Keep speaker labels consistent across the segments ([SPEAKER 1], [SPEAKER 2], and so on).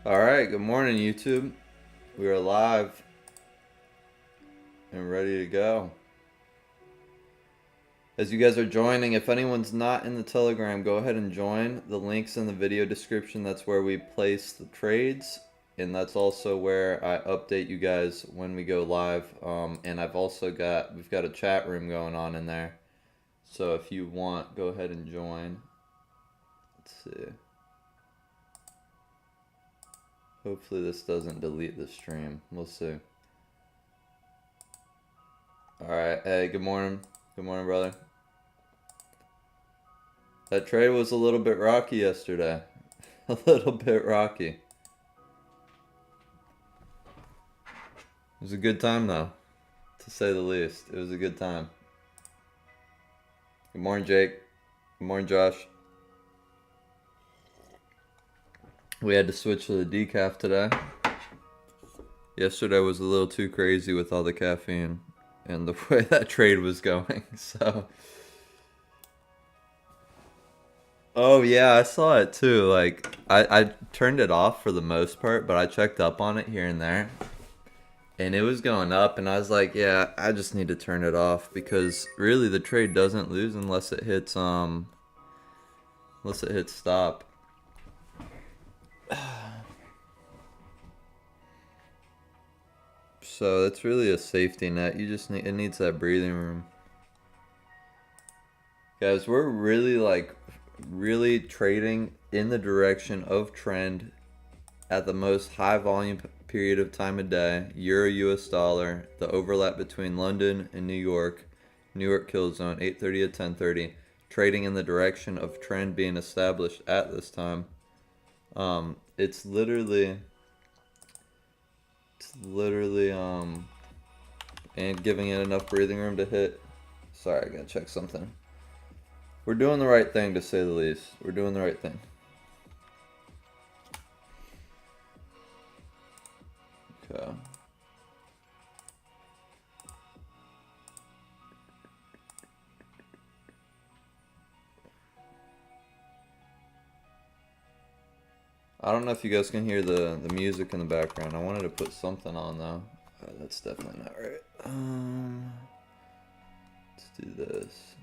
[SPEAKER 1] Alright, good morning YouTube. We are live and ready to go. As you guys are joining, if anyone's not in the Telegram, go ahead and join. The link's in the video description. That's where we place the trades. And that's also where I update you guys when we go live. And we've got a chat room going on in there. So if you want, go ahead and join. Let's see. Hopefully this doesn't delete the stream. We'll see. Alright, hey, good morning. Good morning, brother. That trade was a little bit rocky yesterday. A little bit rocky. It was a good time, though, to say the least. It was a good time. Good morning, Jake. Good morning, Josh. We had to switch to the decaf today. Yesterday was a little too crazy with all the caffeine and the way that trade was going, so... Oh yeah, I saw it too. Like, I turned it off for the most part, but I checked up on it here and there. And it was going up, and I was like, yeah, I just need to turn it off, because really the trade doesn't lose unless it hits stop. So it's really a safety net. It needs that breathing room. Guys, we're really trading in the direction of trend at the most high volume period of time of day. Euro US dollar, the overlap between London and New York kill zone 8:30 to 10:30, trading in the direction of trend being established at this time. It's literally and giving it enough breathing room to hit. Sorry, I gotta check something. We're doing the right thing, to say the least. We're doing the right thing. Okay. I don't know if you guys can hear the music in the background. I wanted to put something on though. That's definitely not right. Let's do this.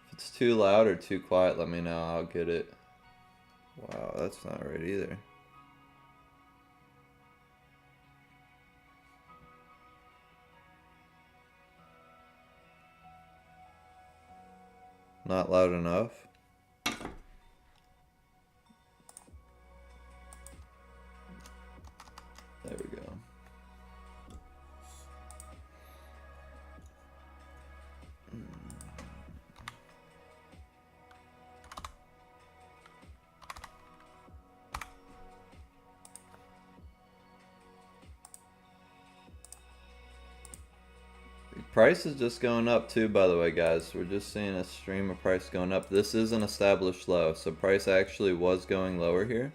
[SPEAKER 1] If it's too loud or too quiet, let me know. I'll get it. Wow, that's not right either. Not loud enough. There we go. Price is just going up too, by the way, guys. We're just seeing a stream of price going up. This is an established low, so price actually was going lower here.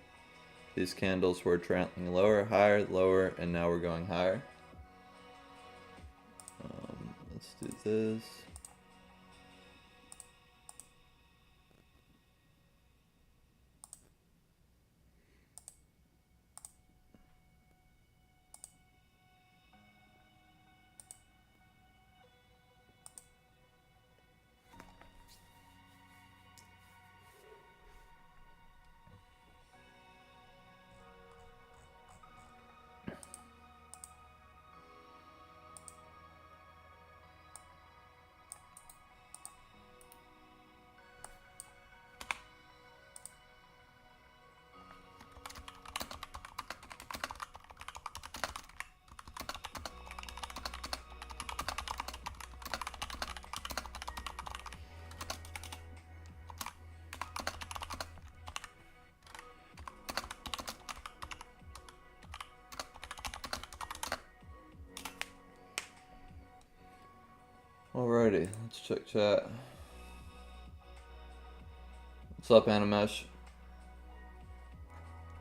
[SPEAKER 1] These candles were trailing lower, higher, lower, and now we're going higher. Let's do this. Alrighty, let's check chat. What's up, Animesh?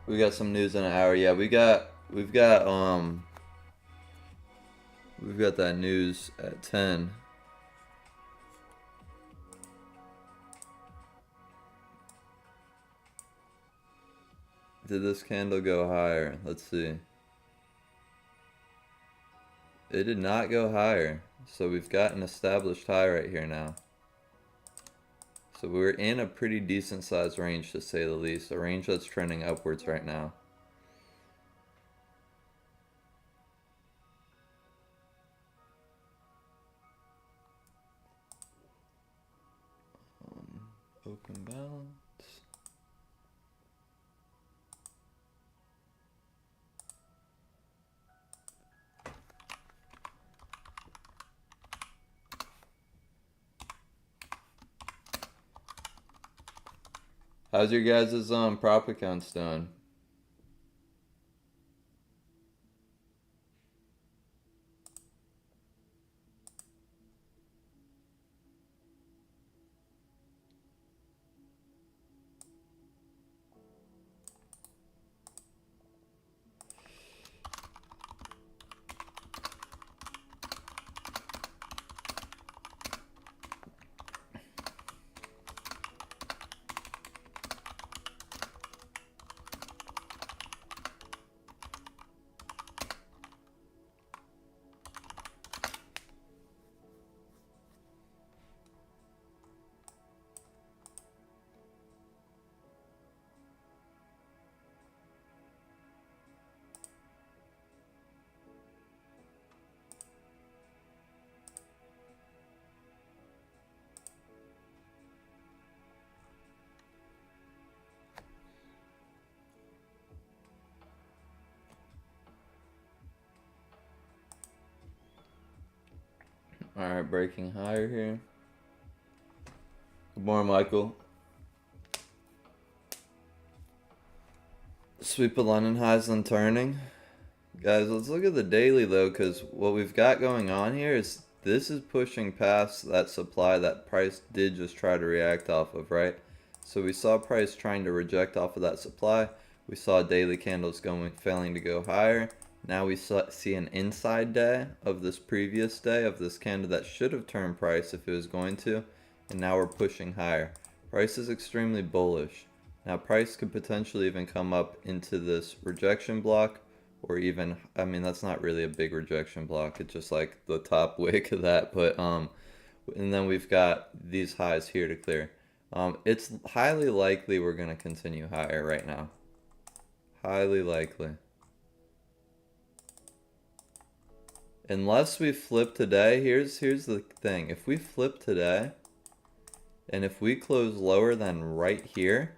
[SPEAKER 1] We got some news in an hour. Yeah, we've got that news at 10. Did this candle go higher? Let's see. It did not go higher. So we've got an established high right here now. So we're in a pretty decent sized range, to say the least. A range that's trending upwards right now. Open balance. How's your guys' prop accounts doing? Alright, breaking higher here. Good morning, Michael. Sweep of London highs and turning. Guys, let's look at the daily though, because what we've got going on here is this is pushing past that supply that price did just try to react off of, right? So we saw price trying to reject off of that supply. We saw daily candles failing to go higher. Now we see an inside day of this previous day of this candle that should have turned price if it was going to, and now we're pushing higher. Price is extremely bullish. Now price could potentially even come up into this rejection block, or even, I mean, that's not really a big rejection block, it's just like the top wick of that, but and then we've got these highs here to clear. It's highly likely we're going to continue higher right now. Highly likely. Unless we flip today, here's the thing. If we flip today, and if we close lower than right here,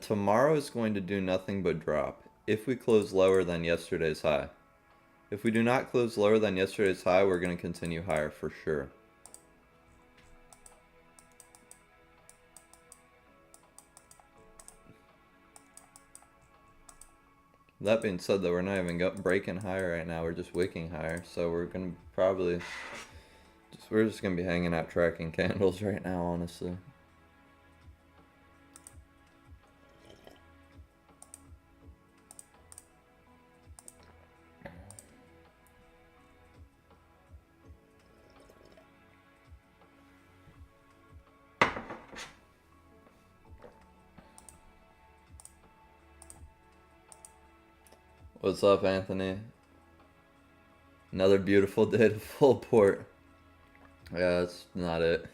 [SPEAKER 1] tomorrow is going to do nothing but drop. If we close lower than yesterday's high. If we do not close lower than yesterday's high, we're going to continue higher for sure. That being said, though, we're not even breaking higher right now. We're just wicking higher. So we're going to probably... we're just going to be hanging out tracking candles right now, honestly. What's up, Anthony? Another beautiful day to full port. Yeah, that's not it.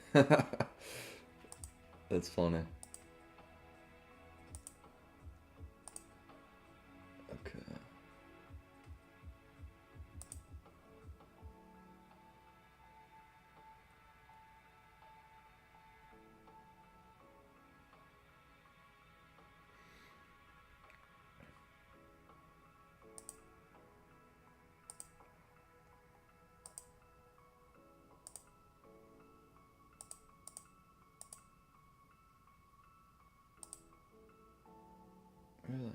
[SPEAKER 1] That's funny. Okay. Really?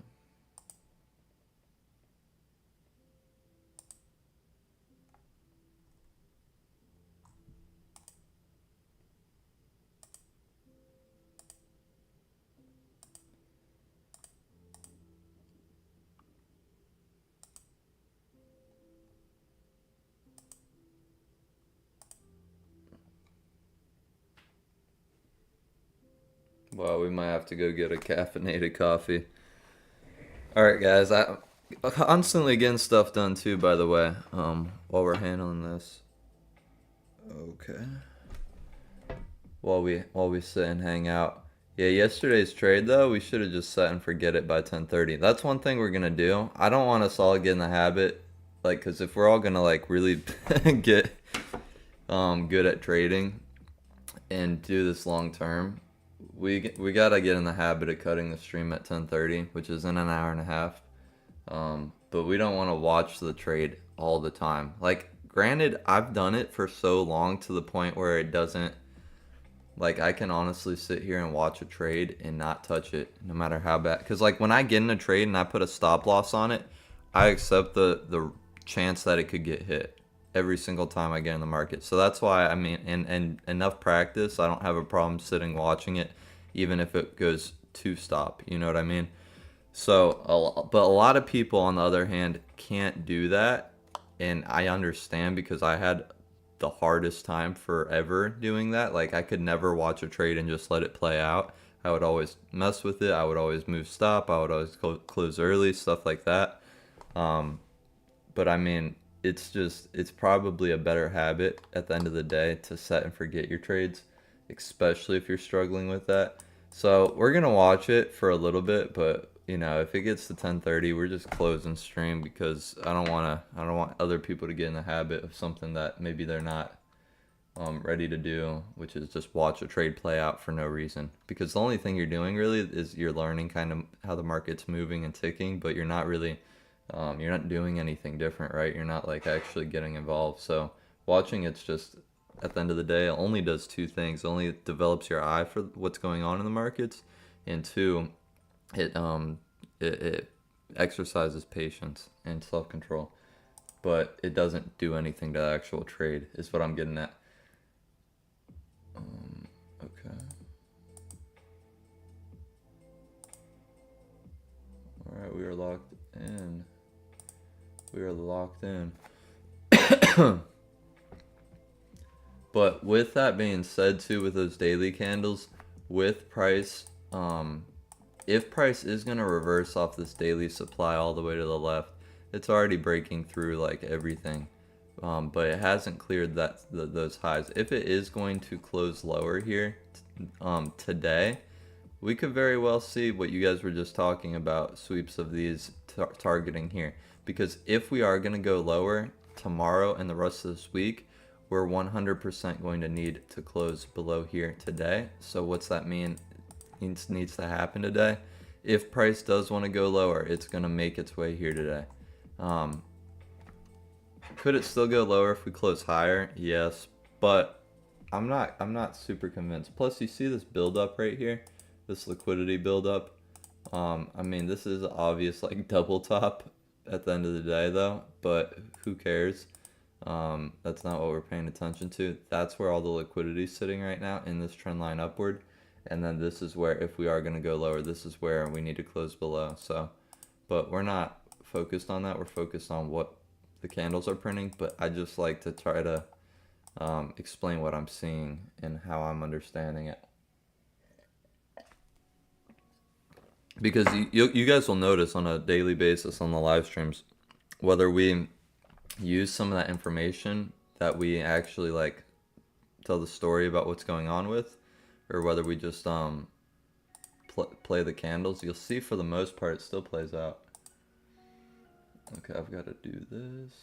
[SPEAKER 1] Well, we might have to go get a caffeinated coffee. All right, guys. I constantly getting stuff done too. By the way, while we're handling this, okay. While we sit and hang out. Yeah, yesterday's trade though, we should have just set and forget it by 10:30. That's one thing we're gonna do. I don't want us all get in the habit, like, cause if we're all gonna like really get good at trading and do this long term, we gotta get in the habit of cutting the stream at 10:30, which is in an hour and a half. But we don't want to watch the trade all the time. Like, granted, I've done it for so long to the point where it doesn't, like, I can honestly sit here and watch a trade and not touch it, no matter how bad. Because, like, when I get in a trade and I put a stop loss on it, I accept the chance that it could get hit every single time I get in the market. So that's why, I mean, and enough practice, I don't have a problem sitting watching it, even if it goes to stop. You know what I mean? So, but a lot of people, on the other hand, can't do that, and I understand because I had the hardest time forever doing that. Like, I could never watch a trade and just let it play out. I would always mess with it. I would always move stop. I would always close early, stuff like that. Um, but I mean, it's probably a better habit at the end of the day to set and forget your trades, especially if you're struggling with that. So we're gonna watch it for a little bit, but if it gets to 10:30, we're just closing stream because I don't want other people to get in the habit of something that maybe they're not ready to do, which is just watch a trade play out for no reason. Because the only thing you're doing really is you're learning kind of how the market's moving and ticking, but you're not really you're not doing anything different, right? You're not like actually getting involved. So watching it's just at the end of the day, it only does two things. It only develops your eye for what's going on in the markets, and two, it exercises patience and self control. But it doesn't do anything to the actual trade. Is what I'm getting at. Okay. All right, we are locked in. We are locked in. But with that being said, too, with those daily candles, with price, if price is gonna reverse off this daily supply all the way to the left, it's already breaking through like everything, but it hasn't cleared those highs. If it is going to close lower here, today, we could very well see what you guys were just talking about, sweeps of these targeting here. Because if we are going to go lower tomorrow and the rest of this week, we're 100% going to need to close below here today. So what's that mean needs to happen today? If price does want to go lower, it's going to make its way here today. Could it still go lower if we close higher? Yes, but I'm not super convinced. Plus, you see this build up right here, this liquidity build up. I mean, this is obvious like double top at the end of the day though, but who cares? That's not what we're paying attention to. That's where all the liquidity is sitting right now in this trend line upward. And then this is where, if we are going to go lower, this is where we need to close below. So, but we're not focused on that. We're focused on what the candles are printing. But I just like to try to explain what I'm seeing and how I'm understanding it. Because you guys will notice on a daily basis on the live streams, whether we use some of that information that we actually like tell the story about what's going on with, or whether we just play the candles, you'll see for the most part it still plays out. Okay, I've got to do this.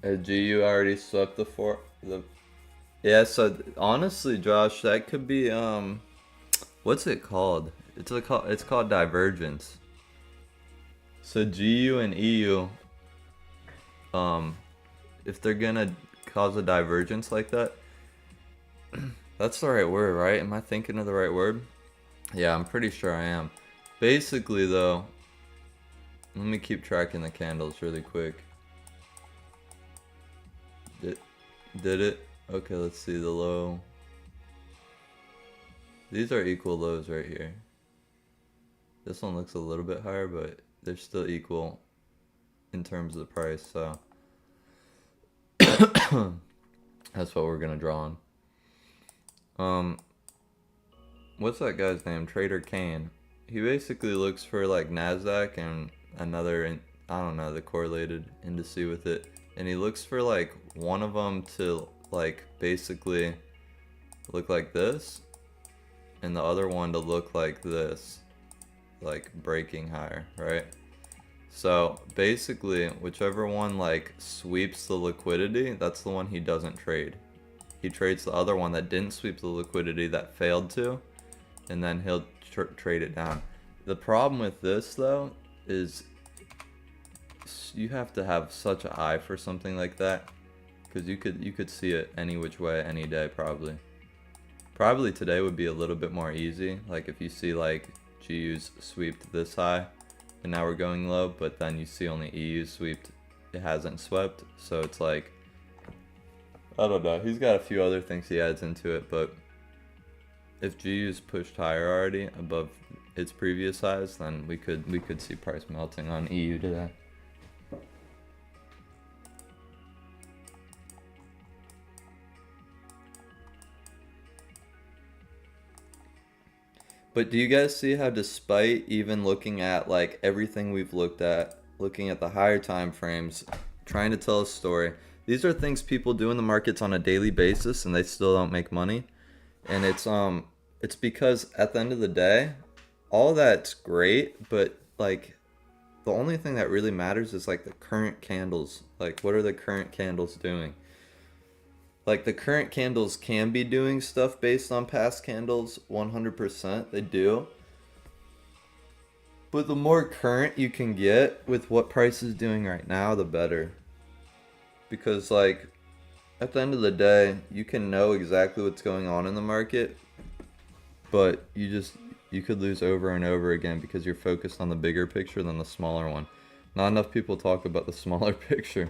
[SPEAKER 1] GU already swept the. Yeah, so honestly, Josh, that could be what's it called? It's called divergence. So GU and EU, um, if they're gonna cause a divergence like that, that's the right word, right? Am I thinking of the right word? Yeah, I'm pretty sure I am. Basically, though, let me keep tracking the candles really quick. Did it? Okay, let's see the low. These are equal lows right here. This one looks a little bit higher, but they're still equal in terms of the price, so that's what we're gonna draw on. What's that guy's name? Trader Kane. He basically looks for like Nasdaq and another, I don't know, the correlated indice with it, and he looks for like one of them to like basically look like this, and the other one to look like this, like breaking higher, right? So basically, whichever one like sweeps the liquidity, that's the one he doesn't trade. He trades the other one that didn't sweep the liquidity that failed to, and then he'll trade it down. The problem with this though is you have to have such an eye for something like that, because you could see it any which way any day probably. Probably today would be a little bit more easy, like if you see like GU's sweeped this high and now we're going low, but then you see only EU sweeped, it hasn't swept, so it's like, I don't know, he's got a few other things he adds into it, but if GU's pushed higher already above its previous highs, then we could see price melting on EU today. But do you guys see how, despite even looking at like everything we've looked at, looking at the higher time frames, trying to tell a story, these are things people do in the markets on a daily basis and they still don't make money? And it's because at the end of the day, all that's great, but like the only thing that really matters is like the current candles. Like, what are the current candles doing? Like, the current candles can be doing stuff based on past candles, 100%, they do. But the more current you can get with what price is doing right now, the better. Because, like, at the end of the day, you can know exactly what's going on in the market, but you could lose over and over again because you're focused on the bigger picture than the smaller one. Not enough people talk about the smaller picture.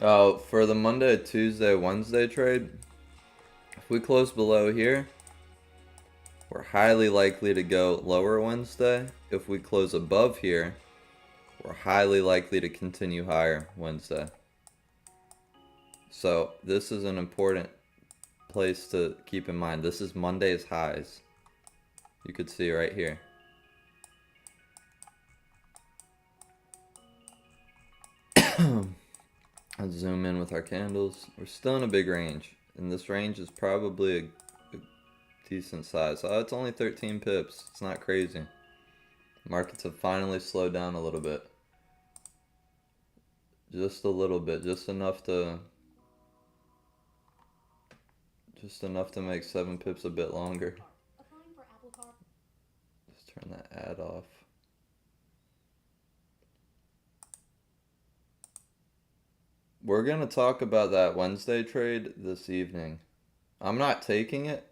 [SPEAKER 1] Oh, for the Monday, Tuesday, Wednesday trade, if we close below here, we're highly likely to go lower Wednesday. If we close above here, we're highly likely to continue higher Wednesday. So this is an important place to keep in mind. This is Monday's highs. You could see right here. Let's zoom in with our candles. We're still in a big range, and this range is probably a decent size. Oh, it's only 13 pips. It's not crazy. Markets have finally slowed down a little bit. Just a little bit, just enough to make 7 pips a bit longer. Just turn that ad off. We're going to talk about that Wednesday trade this evening. I'm not taking it,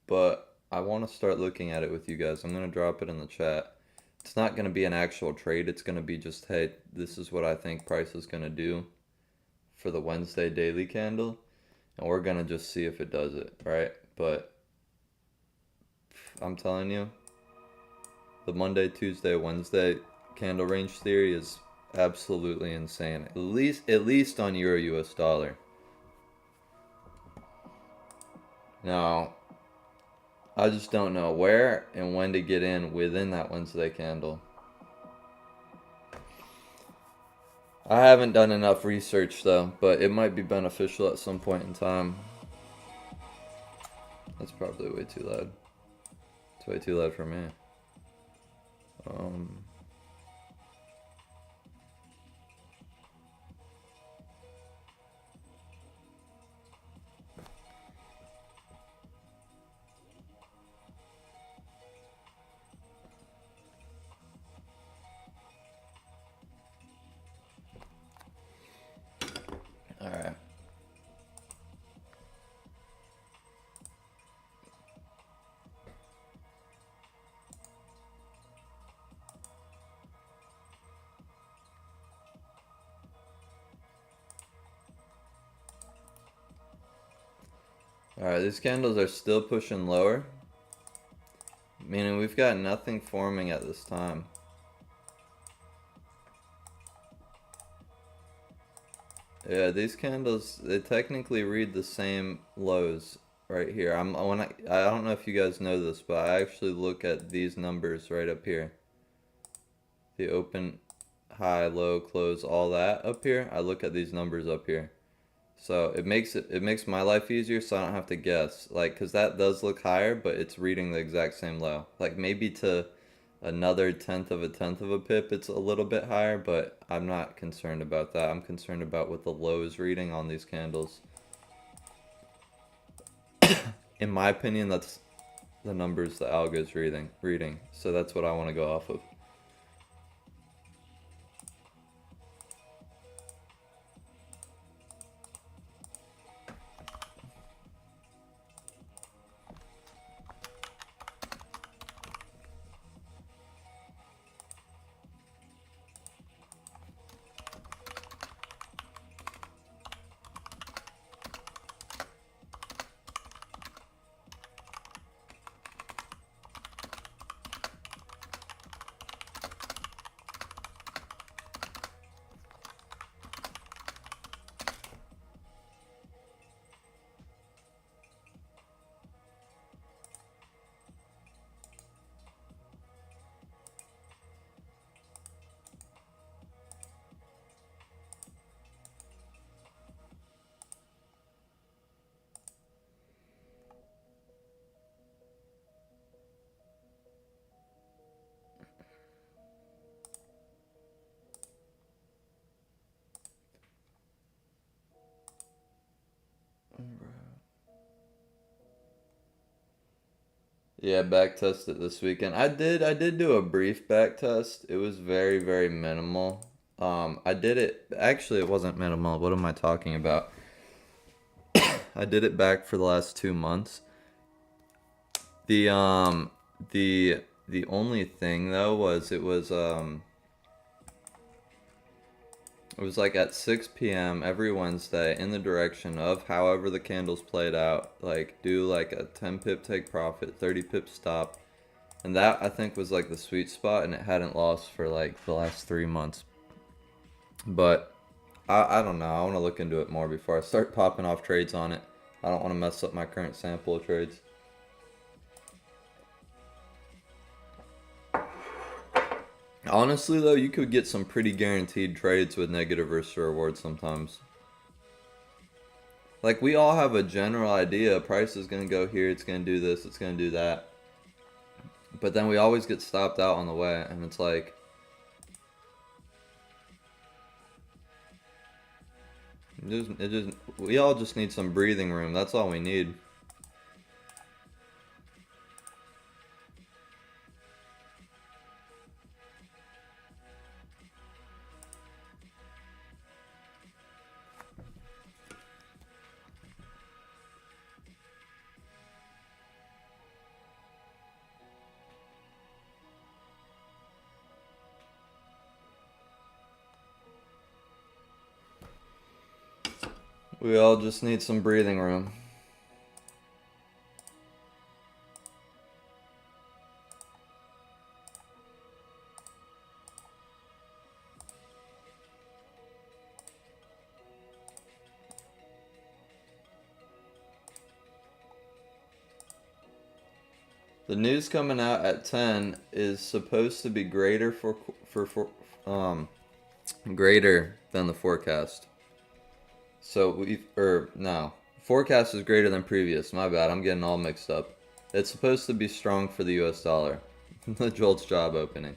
[SPEAKER 1] but I want to start looking at it with you guys. I'm going to drop it in the chat. It's not going to be an actual trade. It's going to be just, hey, this is what I think price is going to do for the Wednesday daily candle. And we're going to just see if it does it, right? But I'm telling you, the Monday, Tuesday, Wednesday candle range theory is absolutely insane. At least on Euro US dollar. Now, I just don't know where and when to get in within that Wednesday candle. I haven't done enough research though, but it might be beneficial at some point in time. That's probably way too loud. It's way too loud for me. Um, all right. All right, these candles are still pushing lower, meaning we've got nothing forming at this time. Yeah, these candles, they technically read the same lows right here. I don't know if you guys know this, but I actually look at these numbers right up here. The open, high, low, close, all that up here. I look at these numbers up here. So it makes my life easier so I don't have to guess. Like, cause that does look higher, but it's reading the exact same low. Like maybe to another tenth of a pip, it's a little bit higher, but I'm not concerned about that. I'm concerned about what the low is reading on these candles. In my opinion, that's the numbers the algo is reading. So that's what I want to go off of. Yeah, back test it this weekend. I did do a brief back test. It was very, very minimal. I did it, actually it wasn't minimal. What am I talking about? I did it back for the last 2 months. The the only thing though was it was like at 6 p.m. every Wednesday in the direction of however the candles played out. Like do like a 10 pip take profit, 30 pip stop. And that I think was like the sweet spot, and it hadn't lost for like the last 3 months. But I don't know. I want to look into it more before I start popping off trades on it. I don't want to mess up my current sample of trades. Honestly, though, you could get some pretty guaranteed trades with negative risk to reward sometimes. Like, we all have a general idea. Price is going to go here, it's going to do this, it's going to do that. But then we always get stopped out on the way, and it's like... we all just need some breathing room. That's all we need. We all just need some breathing room. The news coming out at 10 is supposed to be greater than the forecast. So no, forecast is greater than previous. My bad, I'm getting all mixed up. It's supposed to be strong for the US dollar. The JOLTS job opening,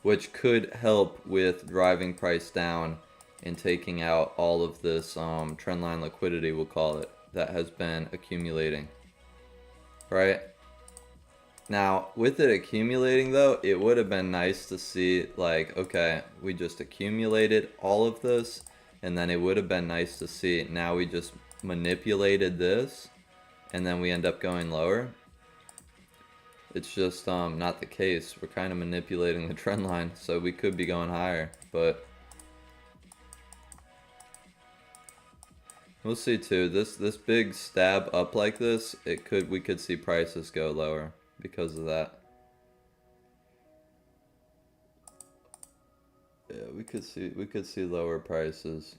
[SPEAKER 1] which could help with driving price down and taking out all of this trendline liquidity, we'll call it, that has been accumulating. Right? Now, with it accumulating though, it would have been nice to see like, okay, we just accumulated all of this, and then it would have been nice to see now we just manipulated this and then we end up going lower. It's just not the case. We're kind of manipulating the trend line, so we could be going higher, but we'll see too. This big stab up like this, we could see prices go lower because of that. Yeah, we could see lower prices.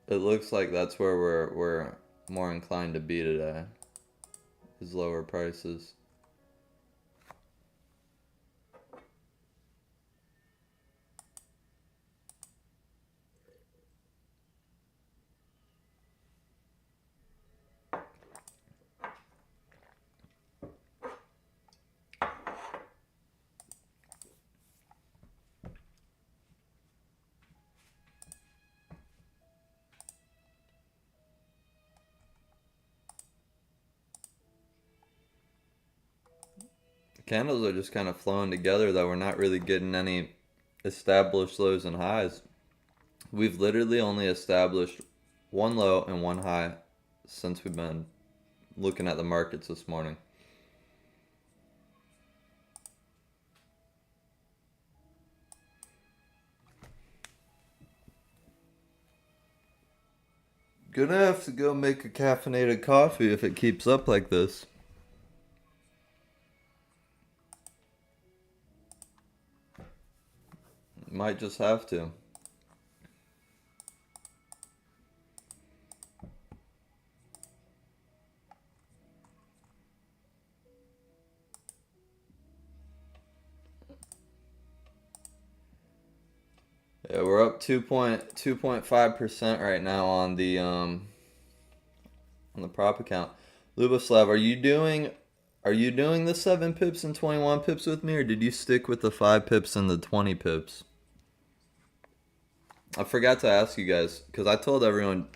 [SPEAKER 1] It looks like that's where we're more inclined to be today, is lower prices. Candles are just kind of flowing together though. We're not really getting any established lows and highs. We've literally only established one low and one high since we've been looking at the markets this morning. Gonna have to go make a caffeinated coffee if it keeps up like this. Might just have to. Yeah, we're up 2.5% right now on the prop account. Luboslav, are you doing the 7 pips and 21 pips with me, or did you stick with the 5 pips and the 20 pips? I forgot to ask you guys, because I told everyone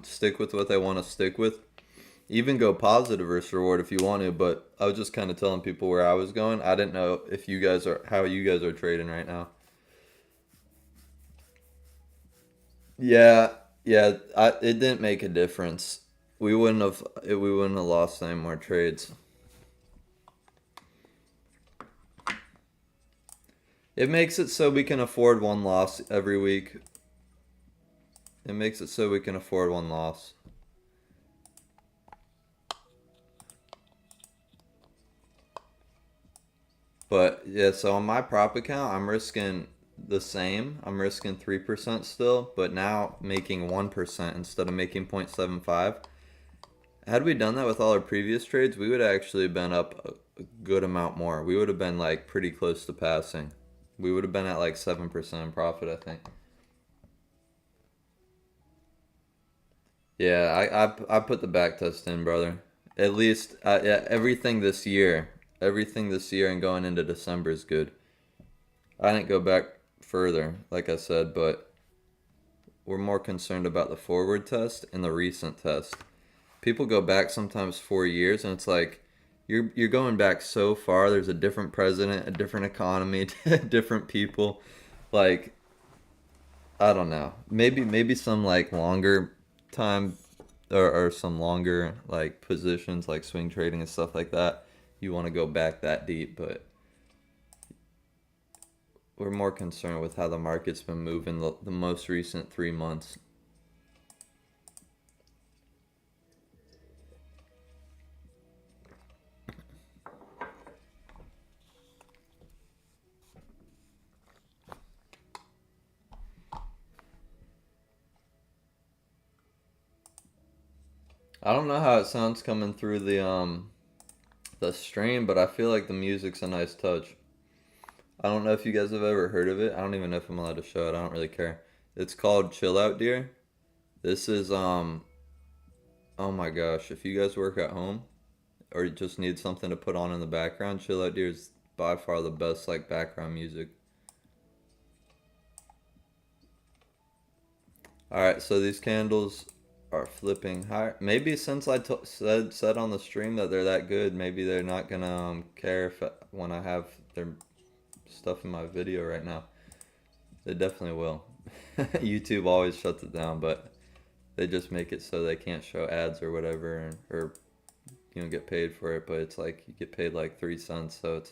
[SPEAKER 1] stick with what they want to stick with. Even go positive risk reward if you want to, but I was just kind of telling people where I was going. I didn't know if how you guys are trading right now. Yeah, yeah, it didn't make a difference. We wouldn't have lost any more trades. It makes it so we can afford one loss every week. It makes it so we can afford one loss. But yeah, so on my prop account, I'm risking the same. I'm risking 3% still, but now making 1% instead of making 0.75. Had we done that with all our previous trades, we would have actually been up a good amount more. We would have been like pretty close to passing. We would have been at like 7% profit, I think. Yeah, I put the back test in, brother. At least yeah, everything this year and going into December is good. I didn't go back further, like I said, but we're more concerned about the forward test and the recent test. People go back sometimes 4 years, and it's like you're going back so far. There's a different president, a different economy, different people. Like, I don't know. Maybe some like longer time or some longer like positions like swing trading and stuff like that. You want to go back that deep, but we're more concerned with how the market's been moving the most recent 3 months. I don't know how it sounds coming through the stream, but I feel like the music's a nice touch. I don't know if you guys have ever heard of it. I don't even know if I'm allowed to show it. I don't really care. It's called Chill Out Dear. This is oh my gosh, if you guys work at home or you just need something to put on in the background, Chill Out Dear is by far the best like background music. All right, so these candles are flipping higher. Maybe since I said on the stream that they're that good, maybe they're not gonna care if when I have their stuff in my video right now. They definitely will. YouTube always shuts it down, but they just make it so they can't show ads or whatever, or get paid for it. But it's like you get paid like 3 cents, so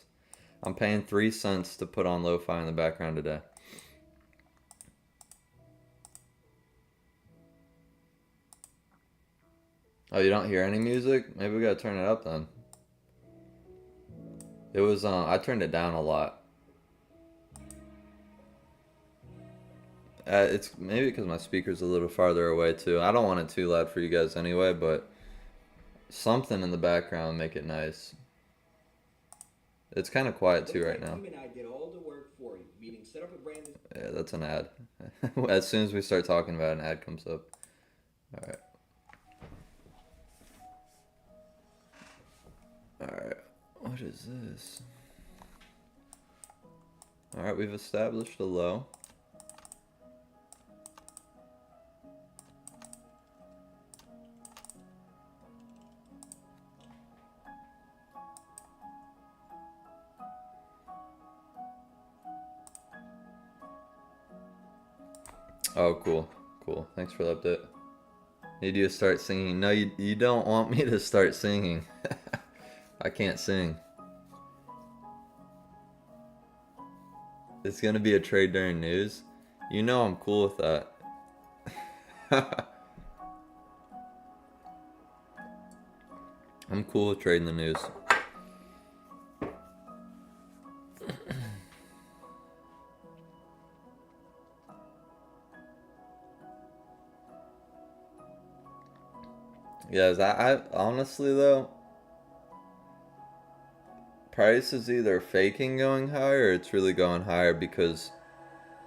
[SPEAKER 1] I'm paying 3 cents to put on lo-fi in the background today. Oh, you don't hear any music? Maybe we gotta turn it up then. It was I turned it down a lot. It's maybe because my speaker's a little farther away too. I don't want it too loud for you guys anyway, but something in the background make it nice. It's kind of quiet too right now. Yeah, that's an ad. As soon as we start talking about it, an ad comes up. All right. Alright, what is this? Alright, we've established a low. Oh, cool. Cool. Thanks for the update. Need you to start singing. No, you don't want me to start singing. I can't sing. It's gonna be a trade during news. You know I'm cool with that. I'm cool with trading the news. Yes, I honestly though, price is either faking going higher or it's really going higher because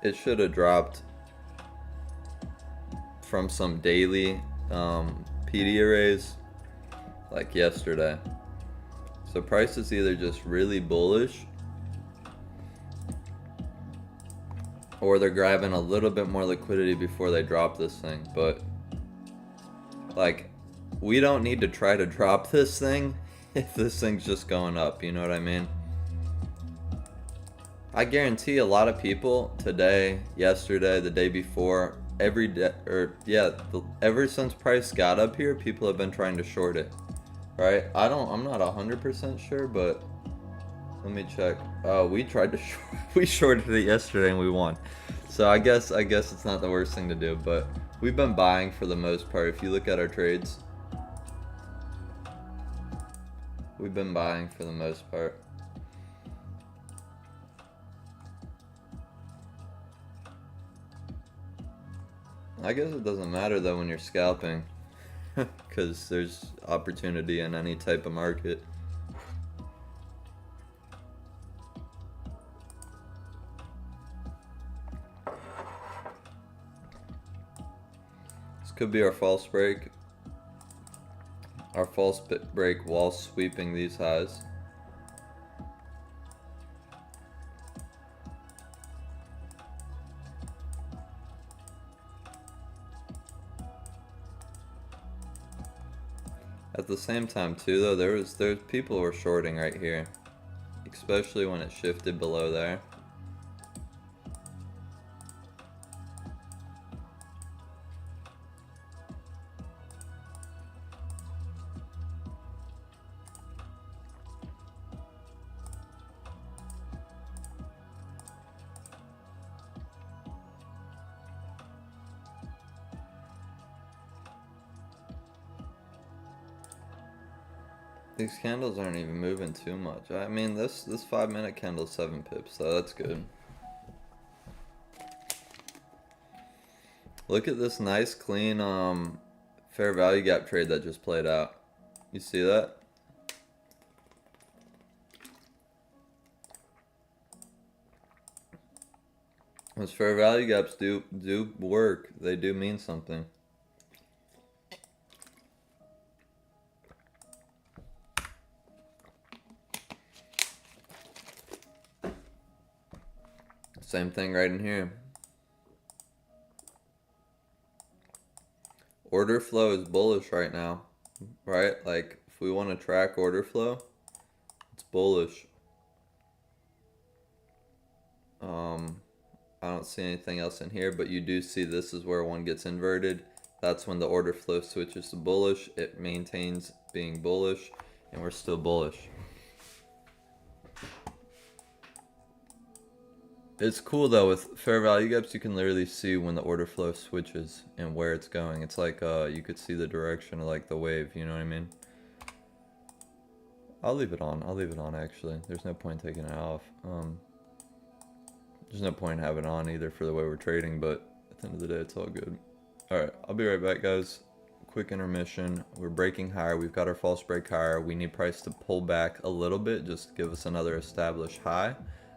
[SPEAKER 1] it should have dropped from some daily PD arrays like yesterday. So price is either just really bullish or they're grabbing a little bit more liquidity before they drop this thing. But like, we don't need to try to drop this thing if this thing's just going up, you know what I mean? I guarantee a lot of people today, yesterday, the day before, every day, or yeah, ever since price got up here, people have been trying to short it, right? I'm not 100% sure, but let me check. We tried to we shorted it yesterday and we won. So I guess it's not the worst thing to do, but we've been buying for the most part. If you look at our trades, we've been buying for the most part. I guess it doesn't matter though when you're scalping, because there's opportunity in any type of market. This could be our false break. Our false break while sweeping these highs. At the same time too though, there's people who were shorting right here, especially when it shifted below there. These candles aren't even moving too much. I mean, this 5-minute candle's 7 pips, so that's good. Look at this nice clean Fair value gap trade that just played out. You see that? Those fair value gaps do work. They do mean something. Same thing right in here. Order flow is bullish right now, right? Like, if we want to track order flow, it's bullish. I don't see anything else in here, but you do see this is where one gets inverted. That's when the order flow switches to bullish. It maintains being bullish, and we're still bullish. It's cool though, with fair value gaps you can literally see when the order flow switches and where it's going. It's like you could see the direction of like the wave, you know what I mean? I'll leave it on actually. There's no point taking it off. There's no point having it on either for the way we're trading, but at the end of the day it's all good. Alright, I'll be right back guys. Quick intermission. We're breaking higher. We've got our false break higher. We need price to pull back a little bit, just give us another established high.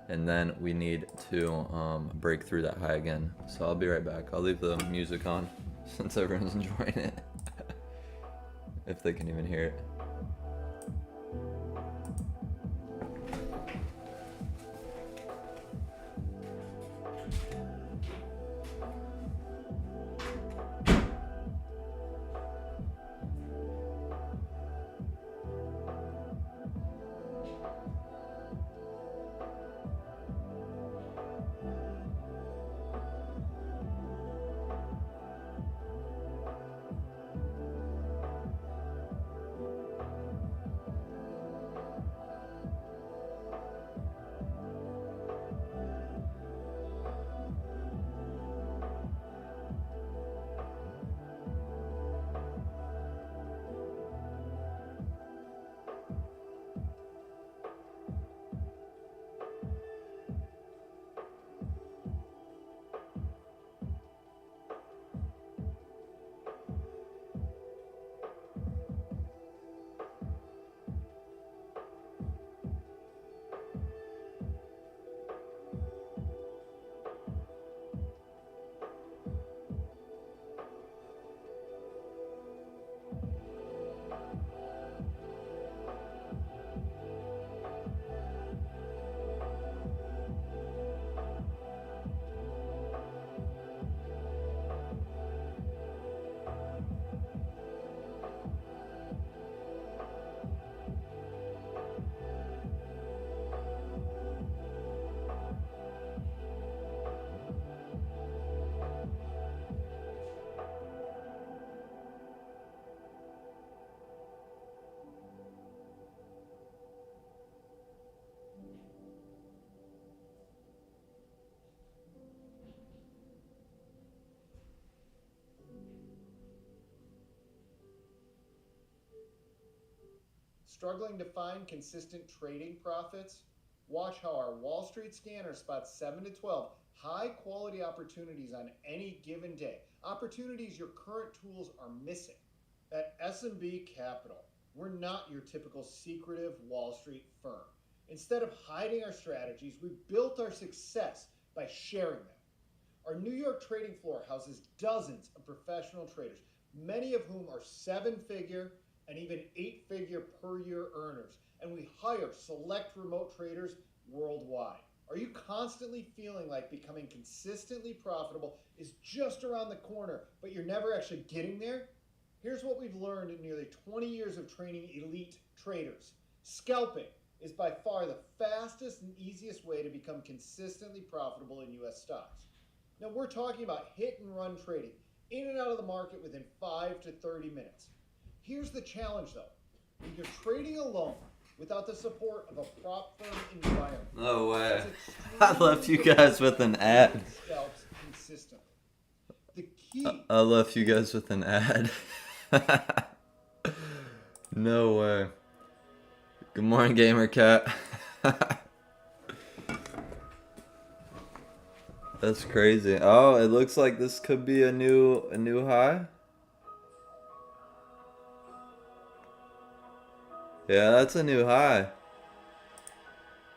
[SPEAKER 1] And then we need to break through that high again. So I'll be right back. I'll leave the music on since everyone's enjoying it. If they can even hear it.
[SPEAKER 2] Struggling to find consistent trading profits? Watch how our Wall Street scanner spots 7 to 12 high quality opportunities on any given day. Opportunities your current tools are missing. At S&B Capital, we're not your typical secretive Wall Street firm. Instead of hiding our strategies, we've built our success by sharing them. Our New York trading floor houses dozens of professional traders, many of whom are 7-figure and even 8-figure per year earners, and we hire select remote traders worldwide. Are you constantly feeling like becoming consistently profitable is just around the corner, but you're never actually getting there? Here's what we've learned in nearly 20 years of training elite traders. Scalping is by far the fastest and easiest way to become consistently profitable in US stocks. Now we're talking about hit and run trading, in and out of the market within 5 to 30 minutes. Here's the challenge though. When you're trading alone without the support of a prop firm environment.
[SPEAKER 1] No way. I left you guys with an ad.
[SPEAKER 2] Scalps consistently. The key.
[SPEAKER 1] I left you guys with an ad. No way. Good morning, Gamer Cat. That's crazy. Oh, it looks like this could be a new high. Yeah, that's a new high.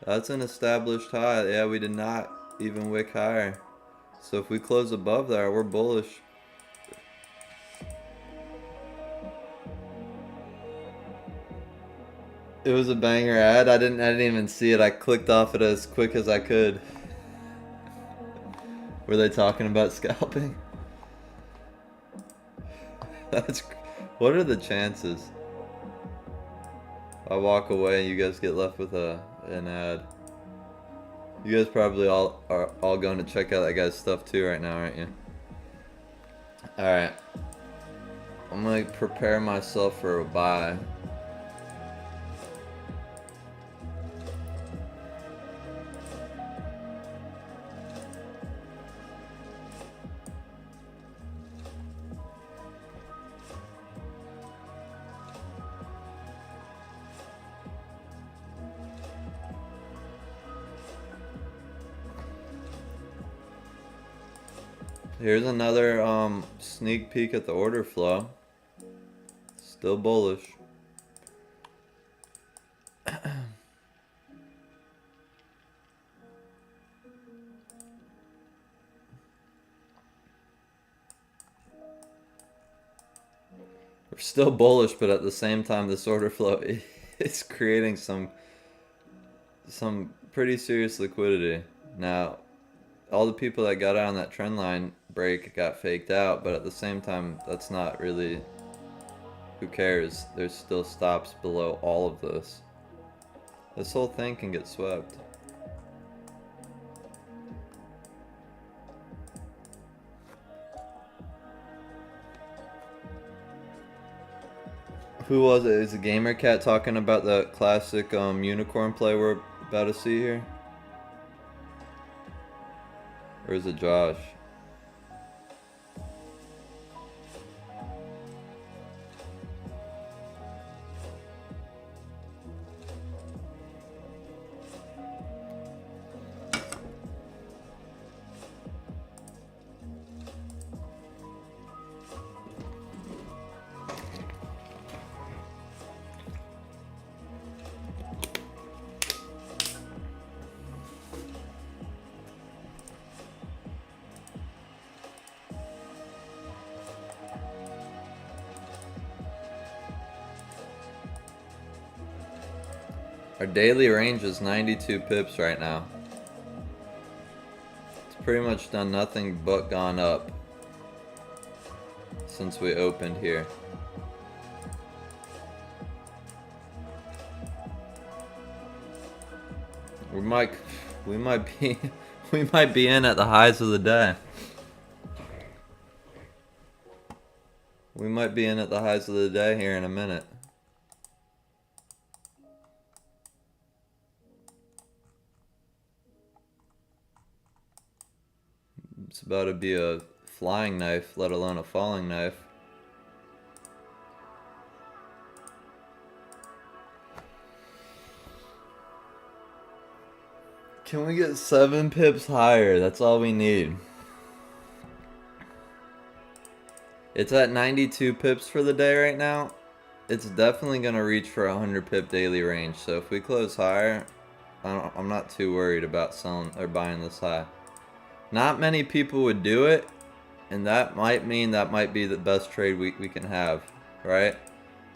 [SPEAKER 1] That's an established high. Yeah, we did not even wick higher. So if we close above there, we're bullish. It was a banger ad. I didn't even see it. I clicked off it as quick as I could. Were they talking about scalping? That's. What are the chances? I walk away and you guys get left with an ad. You guys probably are all going to check out that guy's stuff too right now, aren't you? Alright. I'm gonna prepare myself for a buy. Here's another sneak peek at the order flow. Still bullish. We're still bullish, but at the same time this order flow is creating some pretty serious liquidity. Now, all the people that got out on that trend line break got faked out, but at the same time, that's not really, who cares? There's still stops below all of this. This whole thing can get swept. Who was it? Is a Gamer Cat talking about the classic unicorn play we're about to see here? Or is it Josh? Our daily range is 92 pips right now. It's pretty much done nothing but gone up since we opened here. We might be we might be in at the highs of the day. We might be in at the highs of the day here in a minute. It's about to be a flying knife, let alone a falling knife. Can we get 7 pips higher? That's all we need. It's at 92 pips for the day right now. It's definitely going to reach for a 100 pip daily range. So if we close higher, I'm not too worried about selling or buying this high. Not many people would do it, and that might mean that might be the best trade we can have, right?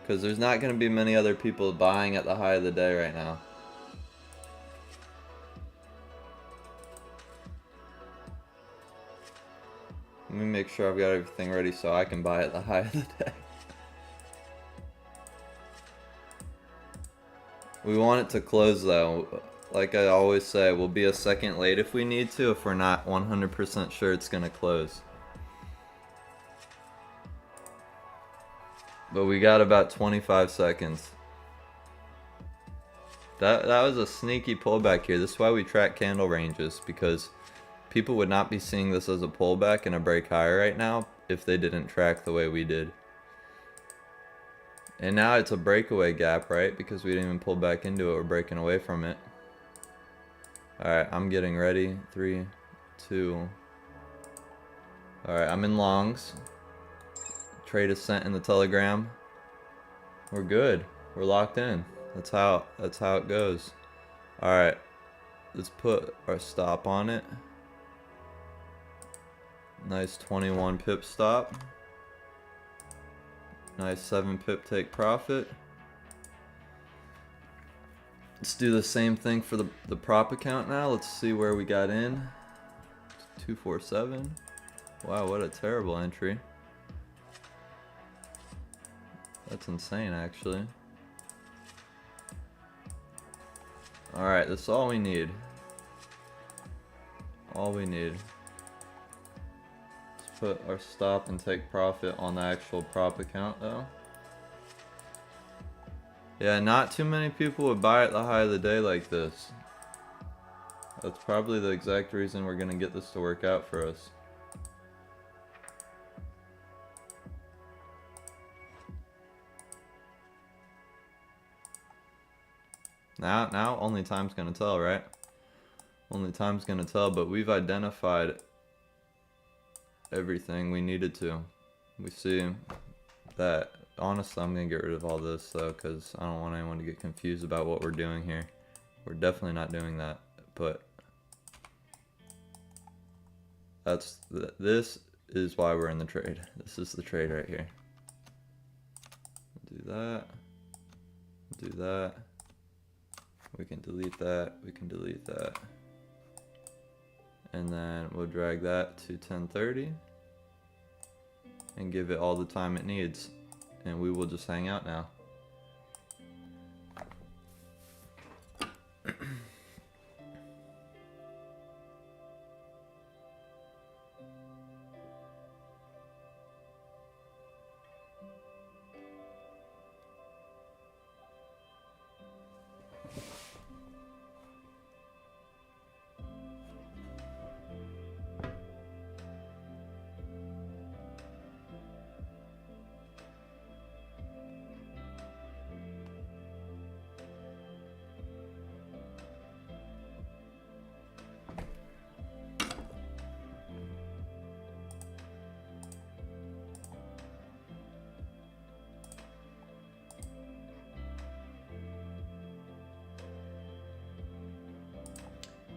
[SPEAKER 1] Because there's not going to be many other people buying at the high of the day right now. Let me make sure I've got everything ready so I can buy at the high of the day. We want it to close though. Like I always say, we'll be a second late if we need to, if we're not 100% sure it's going to close. But we got about 25 seconds. That was a sneaky pullback here. This is why we track candle ranges, because people would not be seeing this as a pullback and a break higher right now if they didn't track the way we did. And now it's a breakaway gap, right? Because we didn't even pull back into it. We're breaking away from it. Alright, I'm getting ready. 3, 2. Alright, I'm in longs. Trade is sent in the Telegram. We're good. We're locked in. That's how it goes. All right, let's put our stop on it. Nice 21 pip stop. Nice 7 pip take profit. Let's do the same thing for the prop account now. Let's see where we got in. 247. Wow, what a terrible entry. That's insane, actually. Alright, that's all we need. All we need. Let's put our stop and take profit on the actual prop account, though. Yeah, not too many people would buy at the high of the day like this. That's probably the exact reason we're gonna get this to work out for us. Now only time's gonna tell, right? Only time's gonna tell, but we've identified everything we needed to. We see that. Honestly, I'm gonna get rid of all this though, because I don't want anyone to get confused about what we're doing here. We're definitely not doing that, but this is why we're in the trade. This is the trade right here. Do that. Do that. We can delete that. We can delete that. And then we'll drag that to 1030 and give it all the time it needs. And we will just hang out now.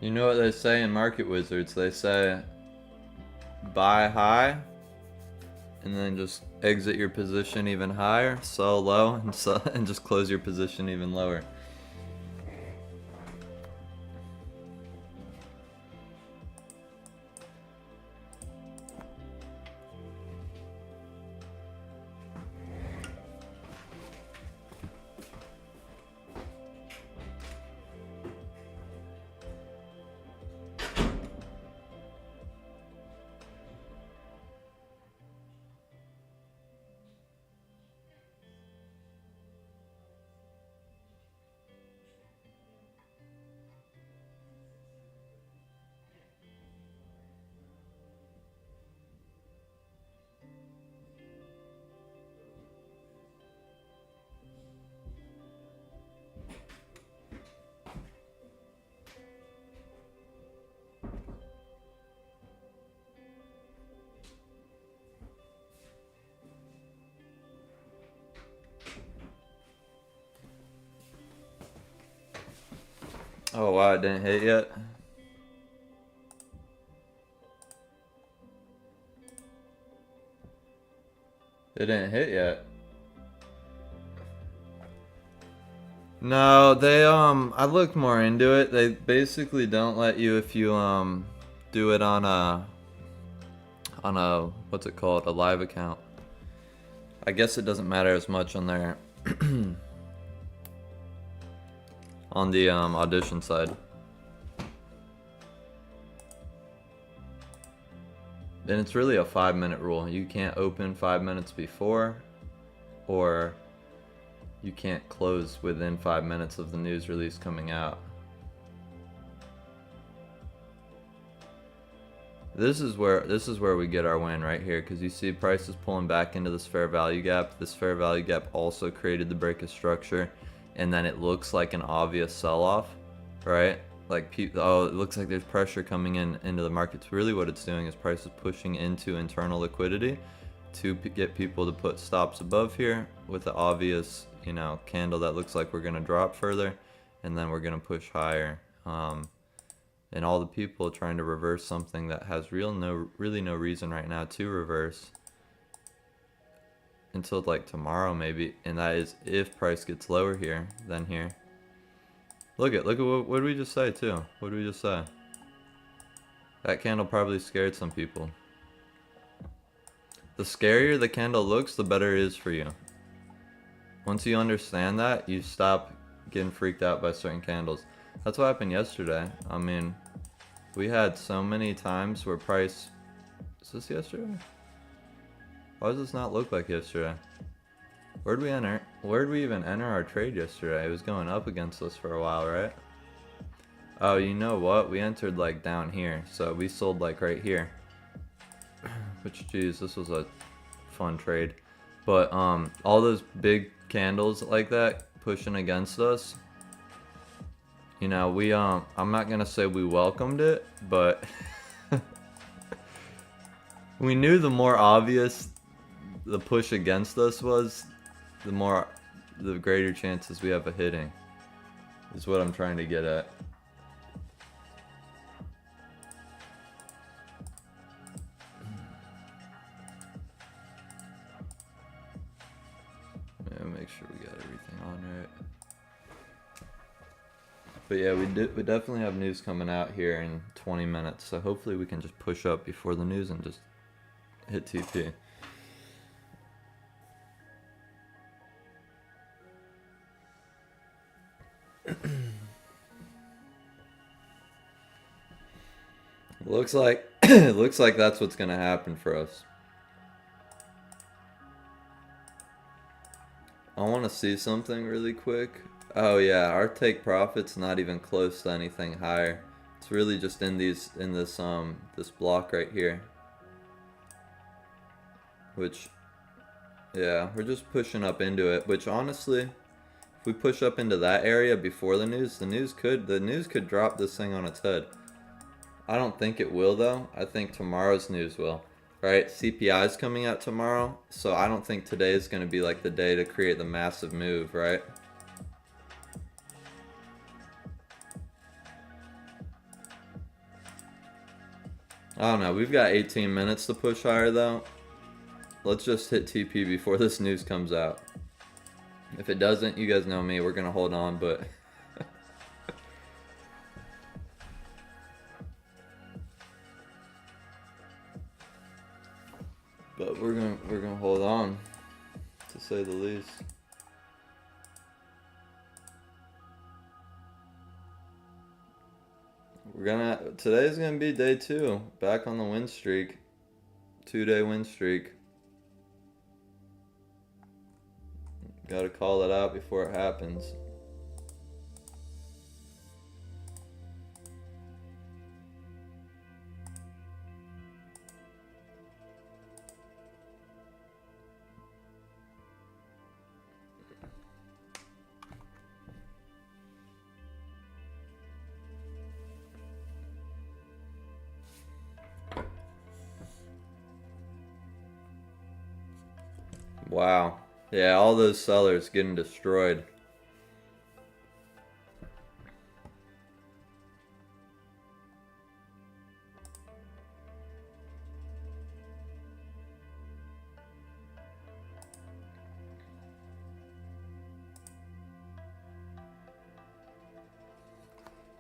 [SPEAKER 1] You know what they say in Market Wizards? They say buy high and then just exit your position even higher, sell low, and just close your position even lower. Oh wow, it didn't hit yet? It didn't hit yet. No, they I looked more into it. They basically don't let you if you do it on a what's it called, a live account. I guess it doesn't matter as much on their on the audition side. And it's really a 5-minute rule. You can't open 5 minutes before, or you can't close within 5 minutes of the news release coming out. This is where we get our win right here, because you see prices pulling back into this fair value gap. This fair value gap also created the break of structure, and then it looks like an obvious sell-off, right? Like, oh, it looks like there's pressure coming into the markets. Really what it's doing is prices pushing into internal liquidity to get people to put stops above here with the obvious, you know, candle that looks like we're gonna drop further, and then we're gonna push higher. And all the people trying to reverse something that has really no reason right now to reverse until like tomorrow maybe, and that is if price gets lower here than here. Look at what did we just say too? What did we just say? That candle probably scared some people. The scarier the candle looks, the better it is for you. Once you understand that, you stop getting freaked out by certain candles. That's what happened yesterday. I mean, we had so many times where price... Is this yesterday? Why does this not look like yesterday? Where'd we enter? Where'd we even enter our trade yesterday? It was going up against us for a while, right? Oh, you know what? We entered like down here, so we sold like right here. Which, geez, this was a fun trade. But all those big candles like that pushing against us, you know, we I'm not gonna say we welcomed it, but we knew the more obvious the push against us was, the greater chances we have of hitting, is what I'm trying to get at. Yeah, make sure we got everything on right. But yeah, we definitely have news coming out here in 20 minutes, so hopefully we can just push up before the news and just hit TP. Looks like looks like that's what's gonna happen for us. I want to see something really quick. Oh yeah, our take profit's not even close to anything higher. It's really just in this block right here. Which, yeah, we're just pushing up into it. Which honestly, if we push up into that area before the news could drop this thing on its head. I don't think it will though. I think tomorrow's news will. Right? CPI is coming out tomorrow, so I don't think today is going to be like the day to create the massive move, right? I don't know. We've got 18 minutes to push higher though. Let's just hit TP before this news comes out. If it doesn't, you guys know me, we're going to hold on, but we're gonna hold on, to say the least. Today's gonna be day 2, back on the win streak, 2-day win streak. Gotta call it out before it happens. Wow. Yeah, all those sellers getting destroyed.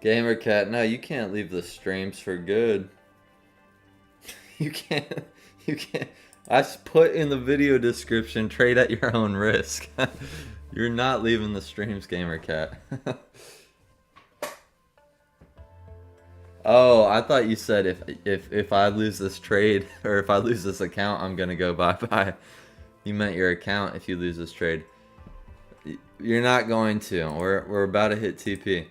[SPEAKER 1] GamerCat, no, you can't leave the streams for good. You can't. I put in the video description, trade at your own risk. You're not leaving the streams, GamerCat. Oh, I thought you said if I lose this trade, or if I lose this account, I'm gonna go bye-bye. You meant your account if you lose this trade. You're not going to. We're about to hit TP.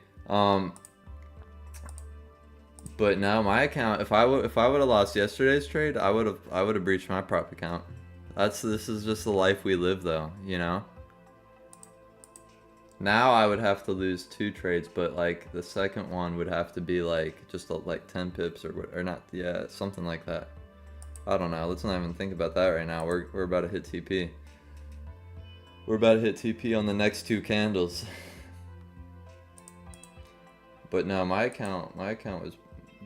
[SPEAKER 1] But no, my account, if I would have lost yesterday's trade, I would have breached my prop account. This is just the life we live though, you know? Now I would have to lose 2 trades, but like the second one would have to be like just like 10 pips or not, yeah, something like that. I don't know. Let's not even think about that right now. We're about to hit TP. We're about to hit TP on the next 2 candles. But no, my account was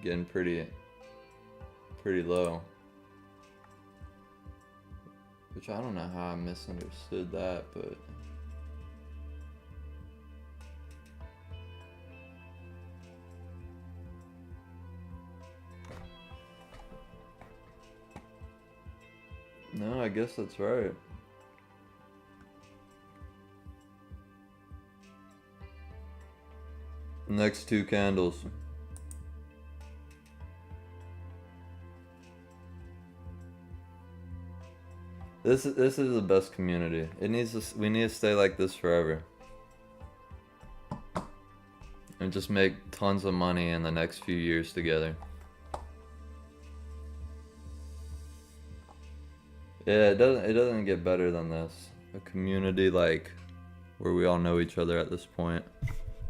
[SPEAKER 1] getting pretty low. Which I don't know how I misunderstood that, but no, I guess that's right. Next 2 candles. This is the best community. We need to stay like this forever. And just make tons of money in the next few years together. Yeah, it doesn't get better than this. A community like where we all know each other at this point.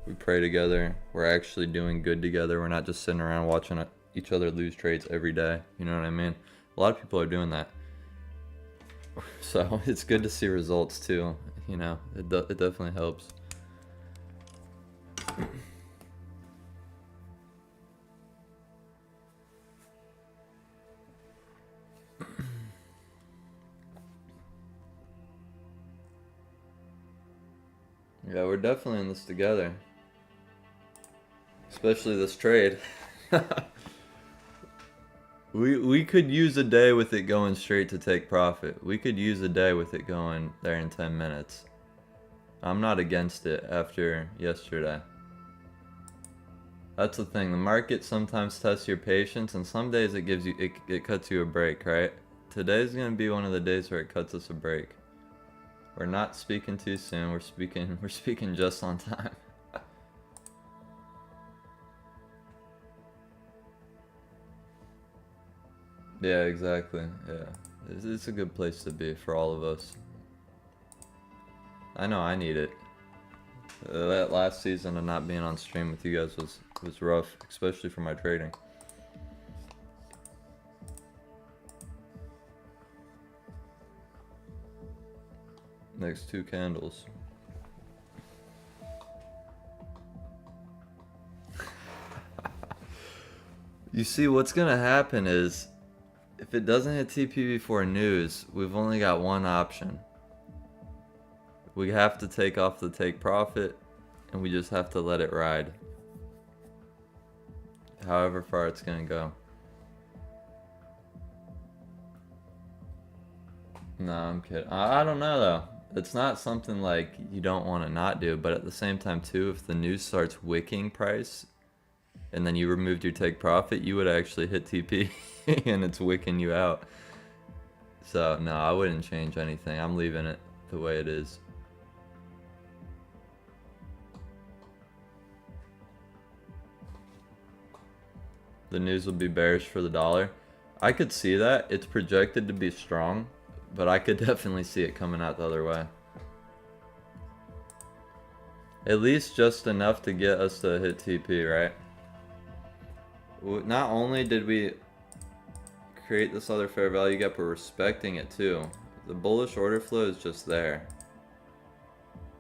[SPEAKER 1] We pray together. We're actually doing good together. We're not just sitting around watching each other lose trades every day. You know what I mean? A lot of people are doing that. So it's good to see results too. You know, it definitely helps. Yeah, we're definitely in this together. Especially this trade. We could use a day with it going straight to take profit. We could use a day with it going there in 10 minutes. I'm not against it after yesterday. That's the thing. The market sometimes tests your patience, and some days it gives you it cuts you a break, right? Today's gonna be one of the days where it cuts us a break. We're not speaking too soon. We're speaking just on time. Yeah, exactly. Yeah, it's a good place to be for all of us. I know I need it. That last season of not being on stream with you guys was rough, especially for my trading. Next 2 candles. You see, what's gonna happen is, if it doesn't hit TP before news, we've only got one option. We have to take off the take profit, and we just have to let it ride. However far it's gonna go. No, I'm kidding. I don't know though. It's not something like you don't want to not do, but at the same time too, if the news starts wicking price, and then you removed your take profit, you would actually hit TP, and it's wicking you out. So no, I wouldn't change anything. I'm leaving it the way it is. The news will be bearish for the dollar. I could see that. It's projected to be strong, but I could definitely see it coming out the other way. At least just enough to get us to hit TP, right? Not only did we create this other fair value gap, we're respecting it too. The bullish order flow is just there.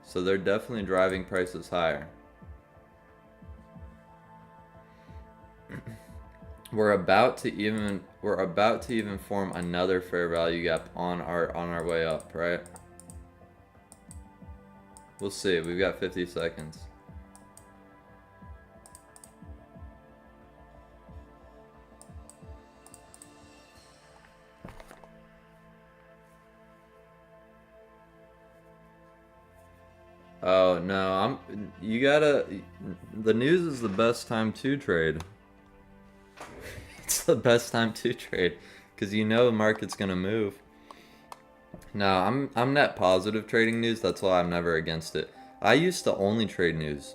[SPEAKER 1] So they're definitely driving prices higher. We're about to even form another fair value gap on our way up, right? We'll see. We've got 50 seconds. Oh no, the news is the best time to trade. It's the best time to trade because you know the market's gonna move. No, I'm net positive trading news. That's why I'm never against it. I used to only trade news.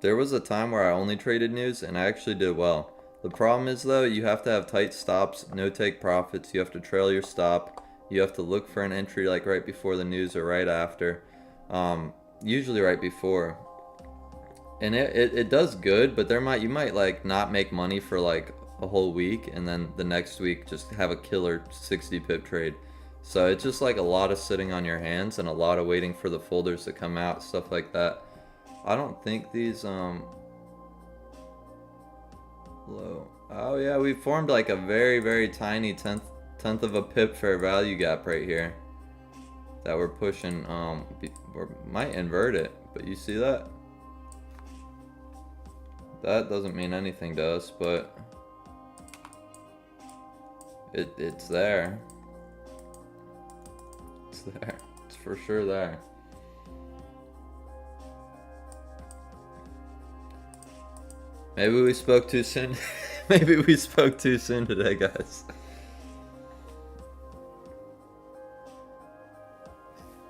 [SPEAKER 1] There was a time where I only traded news and I actually did well. The problem is though, you have to have tight stops, no take profits. You have to trail your stop. You have to look for an entry like right before the news or right after. Usually right before. And it does good, but you might like not make money for like a whole week, and then the next week just have a killer 60 pip trade. So it's just like a lot of sitting on your hands and a lot of waiting for the folders to come out, stuff like that. I don't think these low. Oh yeah, we formed like a very tiny tenth of a pip fair value gap right here that we're pushing. We might invert it, but you see that? That doesn't mean anything to us, but it's there. It's there. It's for sure there. Maybe we spoke too soon. Maybe we spoke too soon today, guys.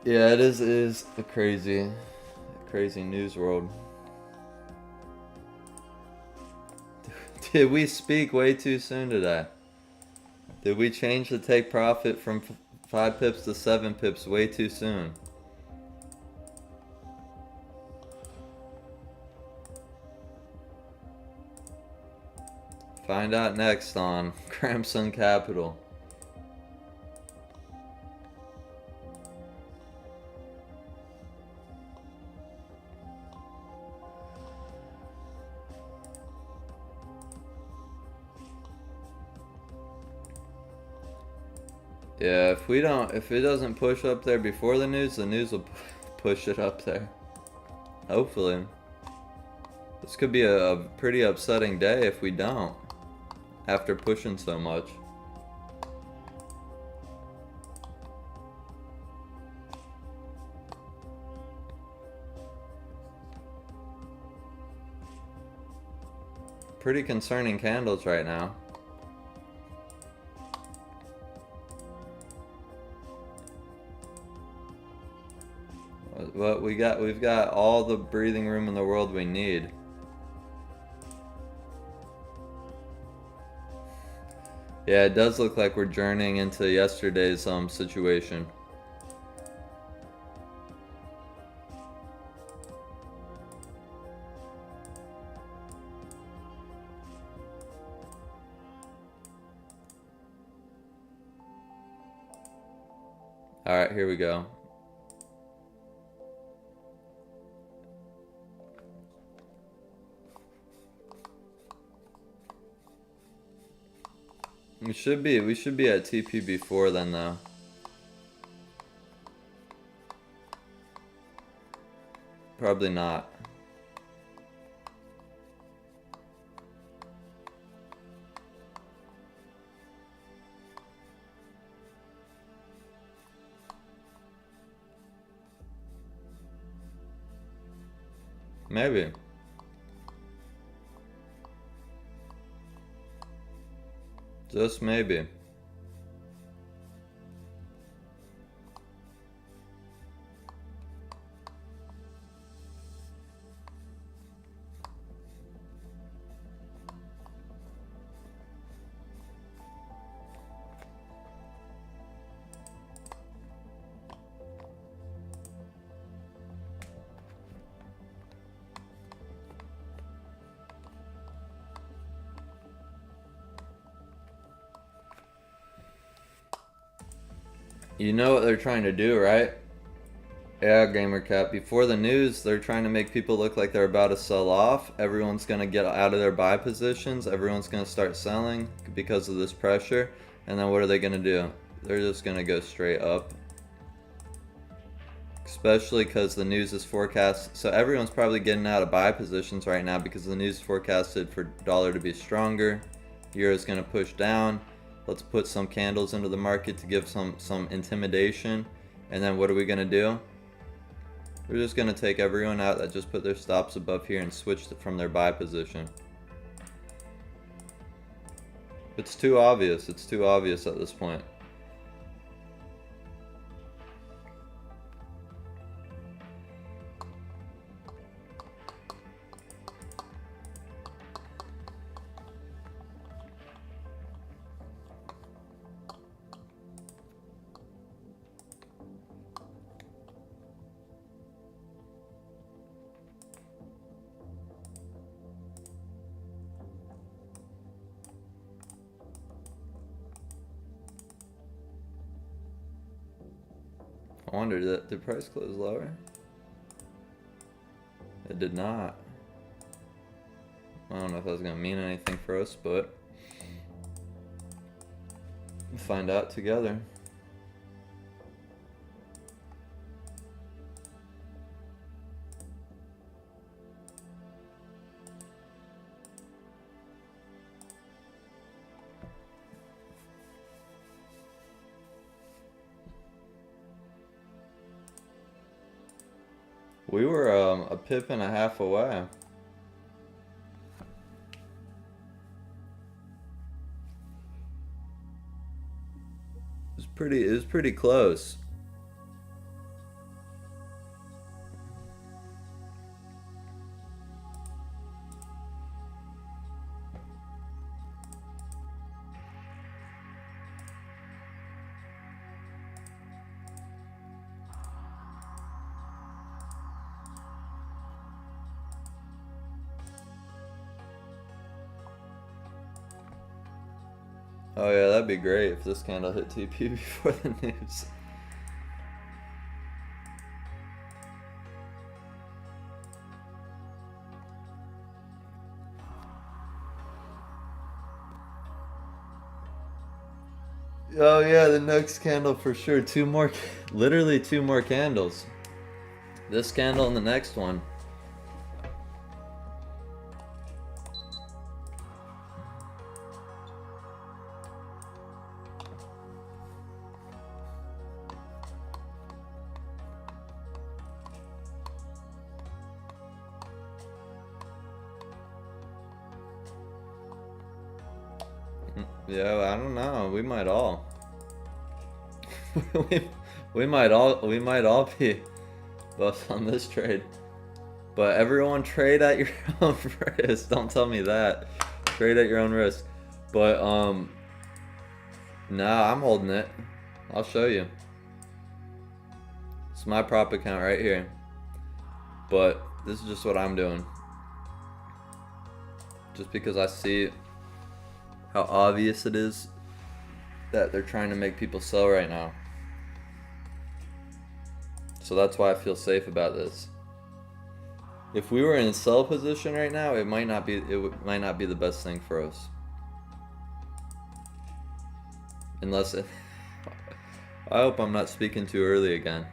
[SPEAKER 1] Yeah, it is a crazy news world. Did we speak way too soon today? Did we change the take profit from 5 pips to 7 pips way too soon? Find out next on Cramson Capital. Yeah, if it doesn't push up there before the news will push it up there. Hopefully. This could be a pretty upsetting day if we don't, after pushing so much. Pretty concerning candles right now. But we've got all the breathing room in the world we need. Yeah, it does look like we're journeying into yesterday's situation. Alright, here we go. We should be at TP before then though. Probably not. Maybe. Just maybe. You know what they're trying to do, right? Yeah, GamerCap. Before the news, they're trying to make people look like they're about to sell off. Everyone's going to get out of their buy positions. Everyone's going to start selling because of this pressure. And then what are they going to do? They're just going to go straight up. Especially because the news is forecast. So everyone's probably getting out of buy positions right now because the news is forecasted for dollar to be stronger. Euro's going to push down. Let's put some candles into the market to give some intimidation. And then what are we going to do? We're just going to take everyone out that just put their stops above here and switch from their buy position. It's too obvious. It's too obvious at this point. wonder, did the price close lower? It did not. I don't know if that's gonna mean anything for us, but we'll find out together. We were a pip and a half away. It was pretty close. Oh yeah, that'd be great if this candle hit TP before the news. Oh yeah, the next candle for sure. Literally two more candles. This candle and the next one. Yeah, I don't know. We might all. we might all be both on this trade. But everyone trade at your own risk. Don't tell me that. Trade at your own risk. But nah, I'm holding it. I'll show you. It's my prop account right here. But this is just what I'm doing. Just because I see how obvious it is that they're trying to make people sell right now. So that's why I feel safe about this. If we were in a sell position right now, it might not be the best thing for us. Unless it, I hope I'm not speaking too early again.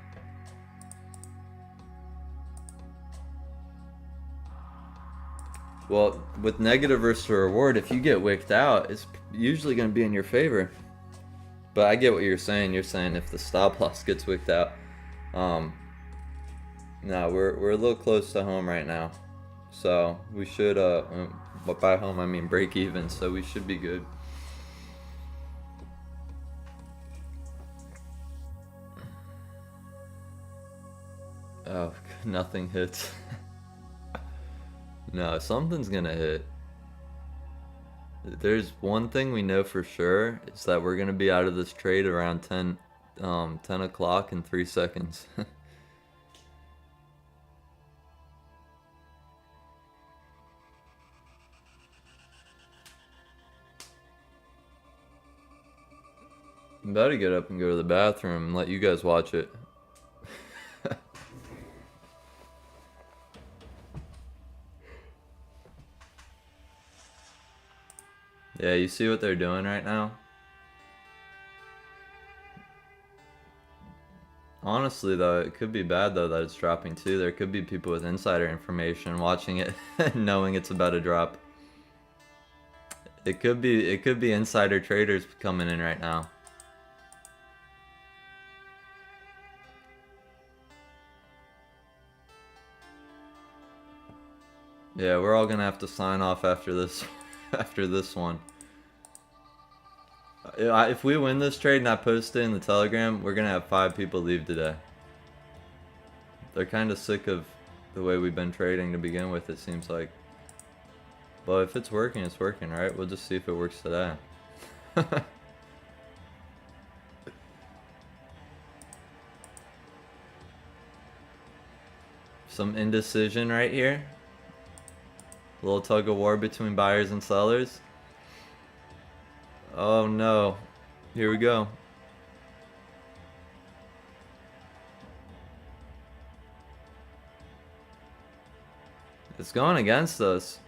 [SPEAKER 1] Well, with negative risk to reward, if you get wicked out, it's usually going to be in your favor. But I get what you're saying. You're saying if the stop loss gets wicked out. No, we're a little close to home right now. So we should, but by home I mean break even. So we should be good. Oh, nothing hits. No, something's gonna hit. There's one thing we know for sure, is that we're gonna be out of this trade around 10 o'clock in 3 seconds. I'm about to get up and go to the bathroom and let you guys watch it. Yeah, you see what they're doing right now? Honestly though, it could be bad though that it's dropping too. There could be people with insider information watching it knowing it's about to drop. It could be insider traders coming in right now. Yeah, we're all gonna have to sign off after this after this one. If we win this trade and I post it in the Telegram, we're gonna have 5 people leave today. They're kind of sick of the way we've been trading to begin with, it seems like. But if it's working, it's working, right? We'll just see if it works today. Some indecision right here. A little tug of war between buyers and sellers. Oh no. Here we go. It's going against us.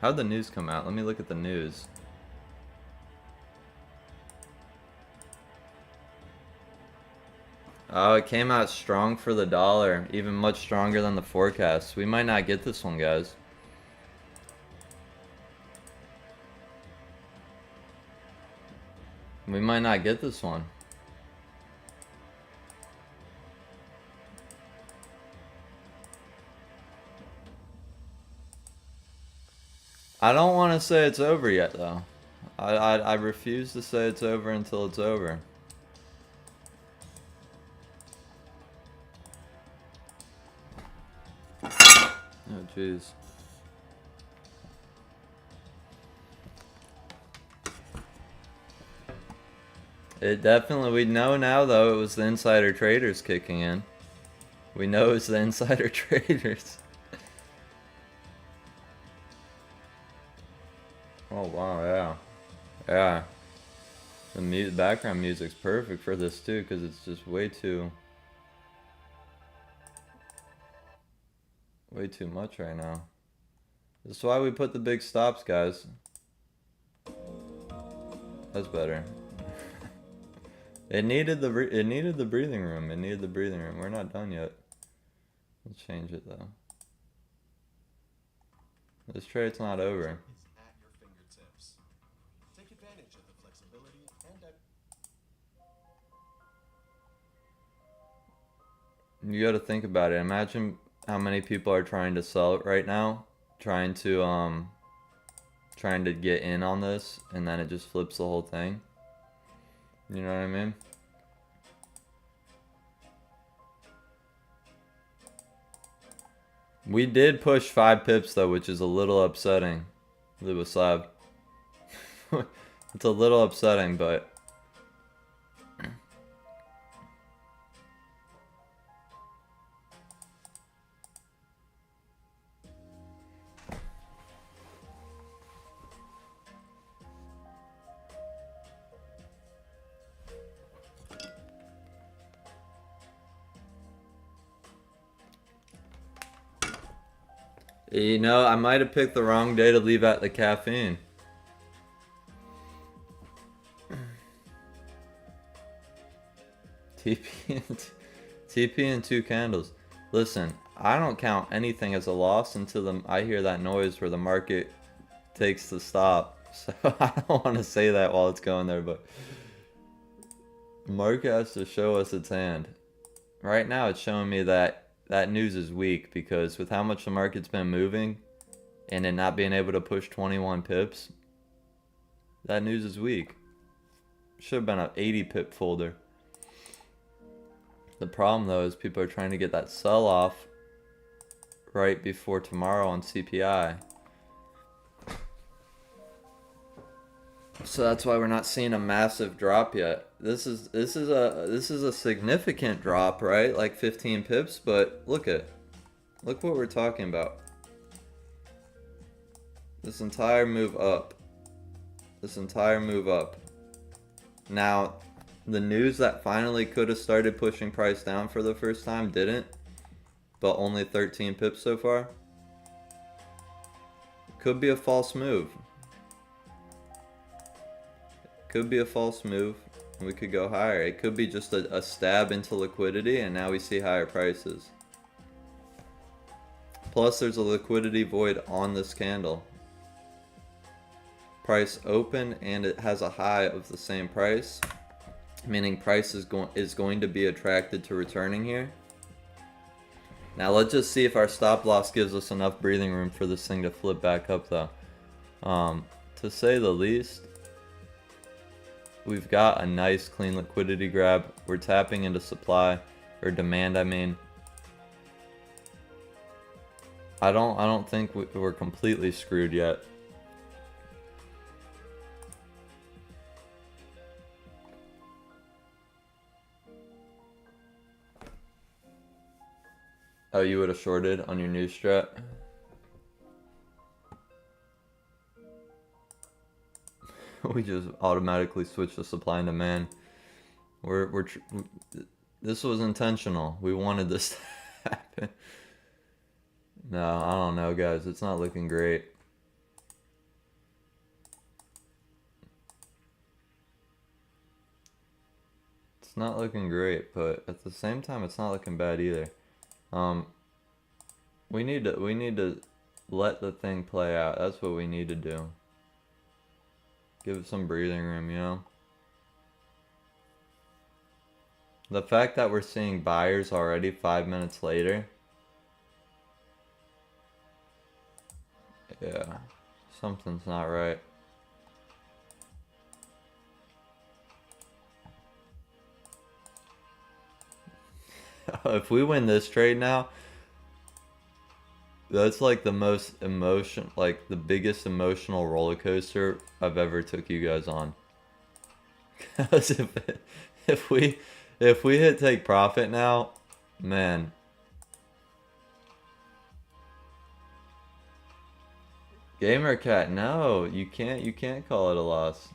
[SPEAKER 1] How'd the news come out? Let me look at the news. Oh, it came out strong for the dollar, even much stronger than the forecast. We might not get this one, guys. We might not get this one. I don't want to say it's over yet, though. I refuse to say it's over until it's over. Oh, jeez. It definitely, we know now, though, it was the insider traders kicking in. We know it's the insider traders. Oh, wow, yeah. Yeah. The background music's perfect for this, too, because it's just way too much right now. That's why we put the big stops, guys. That's better. It needed the breathing room. It needed the breathing room. We're not done yet. We'll change it though. This trade's not over.
[SPEAKER 3] At your fingertips. Take advantage of the flexibility and
[SPEAKER 1] You got to think about it. Imagine how many people are trying to sell it right now, trying to get in on this, and then it just flips the whole thing. You know what I mean? We did push 5 pips though, which is a little upsetting. Lou Slab. It's a little upsetting, but you know, I might have picked the wrong day to leave out the caffeine. TP and 2 candles. Listen, I don't count anything as a loss until I hear that noise where the market takes the stop. So I don't want to say that while it's going there, but the market has to show us its hand. Right now it's showing me that news is weak because with how much the market's been moving and it not being able to push 21 pips, that news is weak. Should have been an 80 pip folder. The problem though is people are trying to get that sell off right before tomorrow on CPI. So that's why we're not seeing a massive drop yet. This is a significant drop, right? Like 15 pips, but look what we're talking about. This entire move up. Now, the news that finally could have started pushing price down for the first time didn't, but only 13 pips so far. Could be a false move. Could be a false move. We could go higher. It could be just a stab into liquidity, and now we see higher prices. Plus, there's a liquidity void on this candle. Price open, and it has a high of the same price, meaning price is going to be attracted to returning here. Now let's just see if our stop loss gives us enough breathing room for this thing to flip back up, though. To say the least. We've got a nice clean liquidity grab. We're tapping into supply, or demand, I mean. I don't think we're completely screwed yet. Oh, you would have shorted on your new strat? We just automatically switch to supply and demand. This was intentional. We wanted this to happen. No, I don't know, guys. It's not looking great. It's not looking great, but at the same time, it's not looking bad either. Um, we need to let the thing play out. That's what we need to do. Give it some breathing room, you know? The fact that we're seeing buyers already 5 minutes later. Yeah, something's not right. If we win this trade now, that's like the most like the biggest emotional roller coaster I've ever took you guys on. Because if we if we hit take profit now, man, Gamer Cat, no, you can't call it a loss.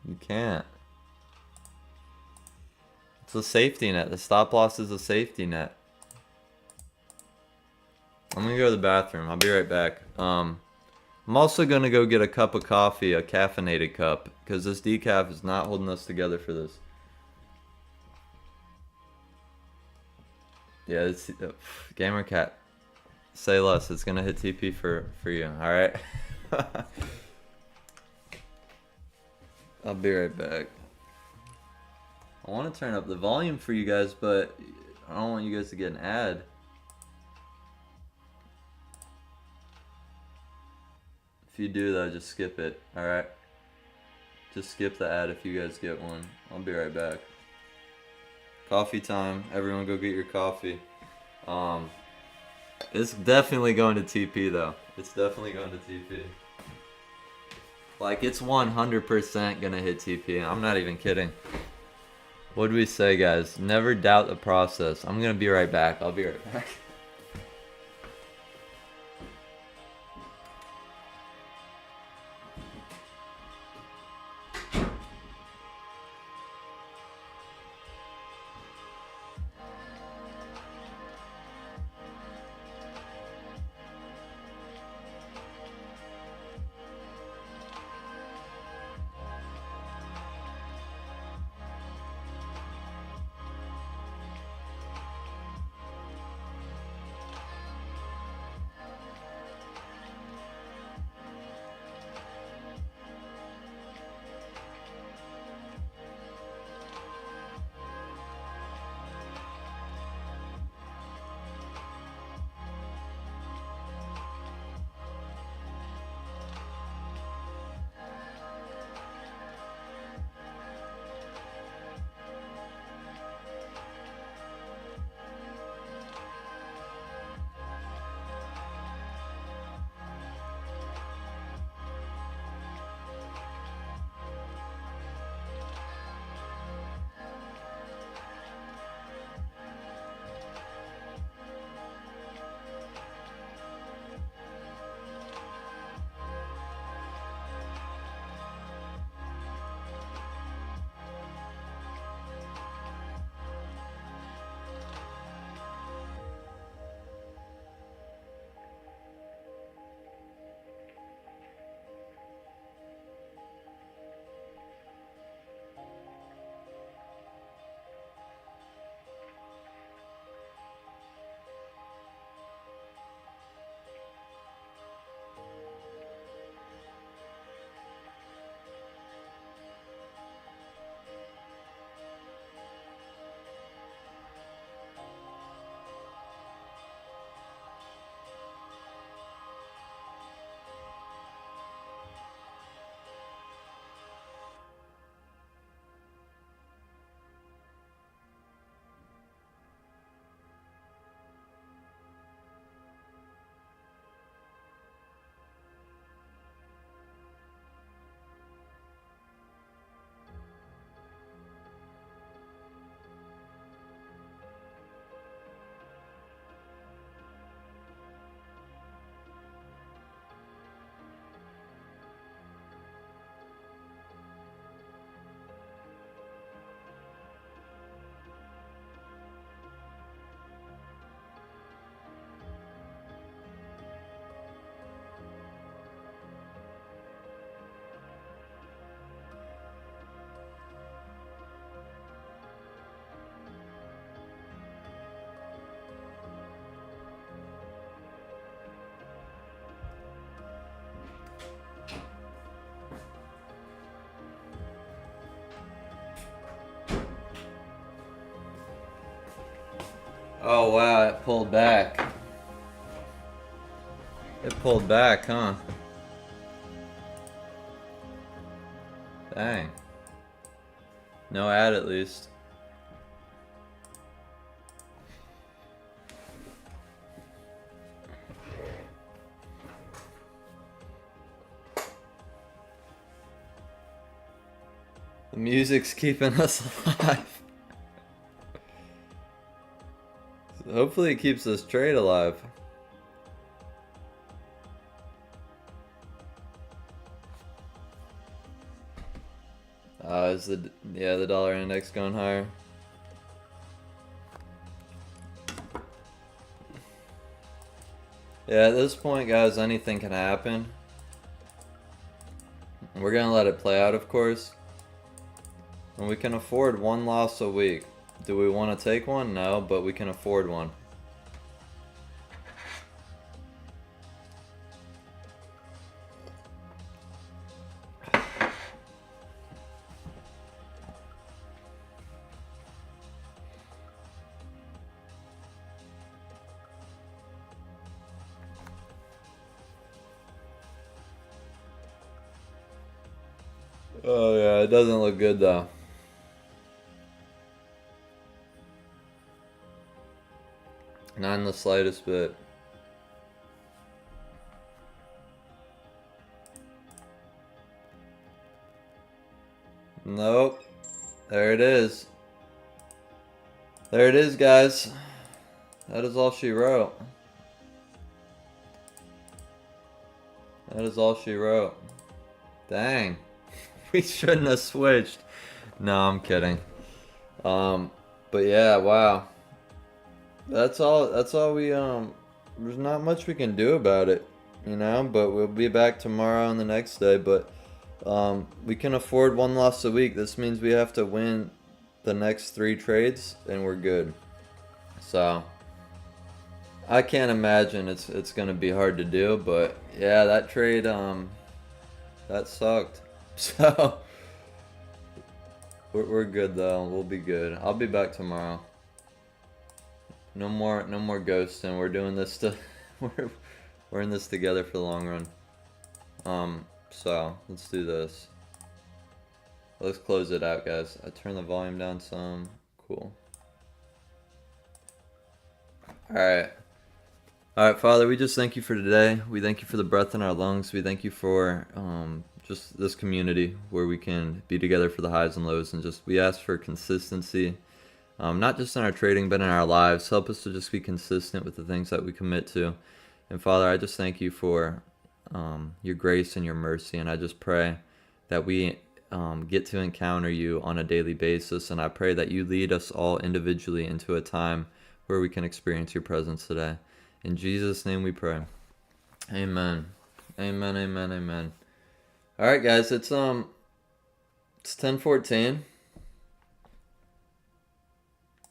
[SPEAKER 1] You can't. It's a safety net. The stop loss is a safety net. I'm gonna go to the bathroom. I'll be right back. I'm also gonna go get a cup of coffee, a caffeinated cup, because this decaf is not holding us together for this. Yeah, it's Gamer Cat. Say less. It's gonna hit TP for you. All right. I'll be right back. I want to turn up the volume for you guys, but I don't want you guys to get an ad. If you do though, just skip it. All right. Just skip the ad if you guys get one. I'll be right back. Coffee time. Everyone go get your coffee. It's definitely going to TP though. It's definitely going to TP. Like it's 100% gonna hit TP. I'm not even kidding. What do we say, guys? Never doubt the process. I'm gonna be right back. I'll be right back. Oh wow, it pulled back. It pulled back, huh? Dang. No ad at least. The music's keeping us alive. Hopefully it keeps this trade alive. Is the dollar index going higher? Yeah, at this point, guys, anything can happen. We're gonna let it play out, of course. And we can afford one loss a week. Do we want to take one? No, but we can afford one. Oh yeah, it doesn't look good though. Not in the slightest bit. Nope. There it is. There it is, guys. That is all she wrote. That is all she wrote. Dang. We shouldn't have switched. No, I'm kidding. But yeah, wow. That's all we there's not much we can do about it, you know, but we'll be back tomorrow and the next day, but we can afford one loss a week. This means we have to win the next 3 trades and we're good. So I can't imagine it's gonna be hard to do, but yeah, that trade that sucked. So we're good though. We'll be good. I'll be back tomorrow. No more ghosting. We're doing this to we're in this together for the long run. So let's do this. Let's close it out, guys. I turn the volume down some. Cool. Alright. Alright, Father, we just thank you for today. We thank you for the breath in our lungs. We thank you for just this community where we can be together for the highs and lows, and just we ask for consistency, not just in our trading but in our lives. Help us to just be consistent with the things that we commit to. And Father, I just thank you for your grace and your mercy, and I just pray that we get to encounter you on a daily basis, and I pray that you lead us all individually into a time where we can experience your presence today. In Jesus' name we pray. Amen. Amen, amen, amen. Alright guys, it's 10:14.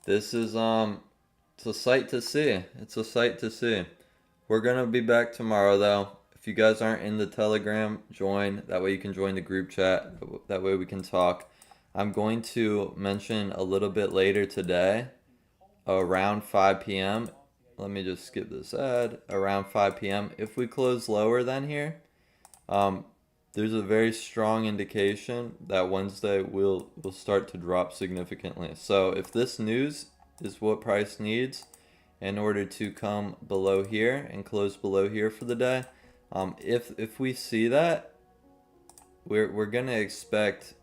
[SPEAKER 1] This is it's a sight to see. It's a sight to see. We're gonna be back tomorrow though. If you guys aren't in the Telegram, join. That way you can join the group chat. That way we can talk. I'm going to mention a little bit later today, around 5 p.m. Let me just skip this ad. Around 5 p.m. If we close lower than here, there's a very strong indication that Wednesday will start to drop significantly. So if this news is what price needs in order to come below here and close below here for the day, if we see that, we're gonna expect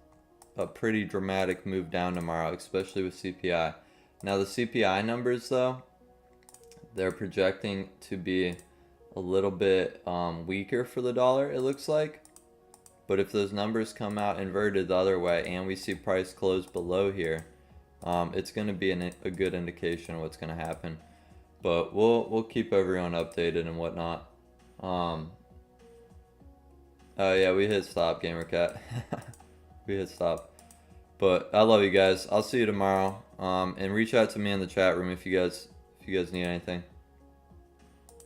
[SPEAKER 1] a pretty dramatic move down tomorrow, especially with CPI. Now the CPI numbers though, they're projecting to be a little bit weaker for the dollar, it looks like. But if those numbers come out inverted the other way and we see price close below here, it's going to be a good indication of what's going to happen. But we'll keep everyone updated and whatnot. Oh yeah, we hit stop, GamerCat. We hit stop. But I love you guys. I'll see you tomorrow. And reach out to me in the chat room if you guys need anything.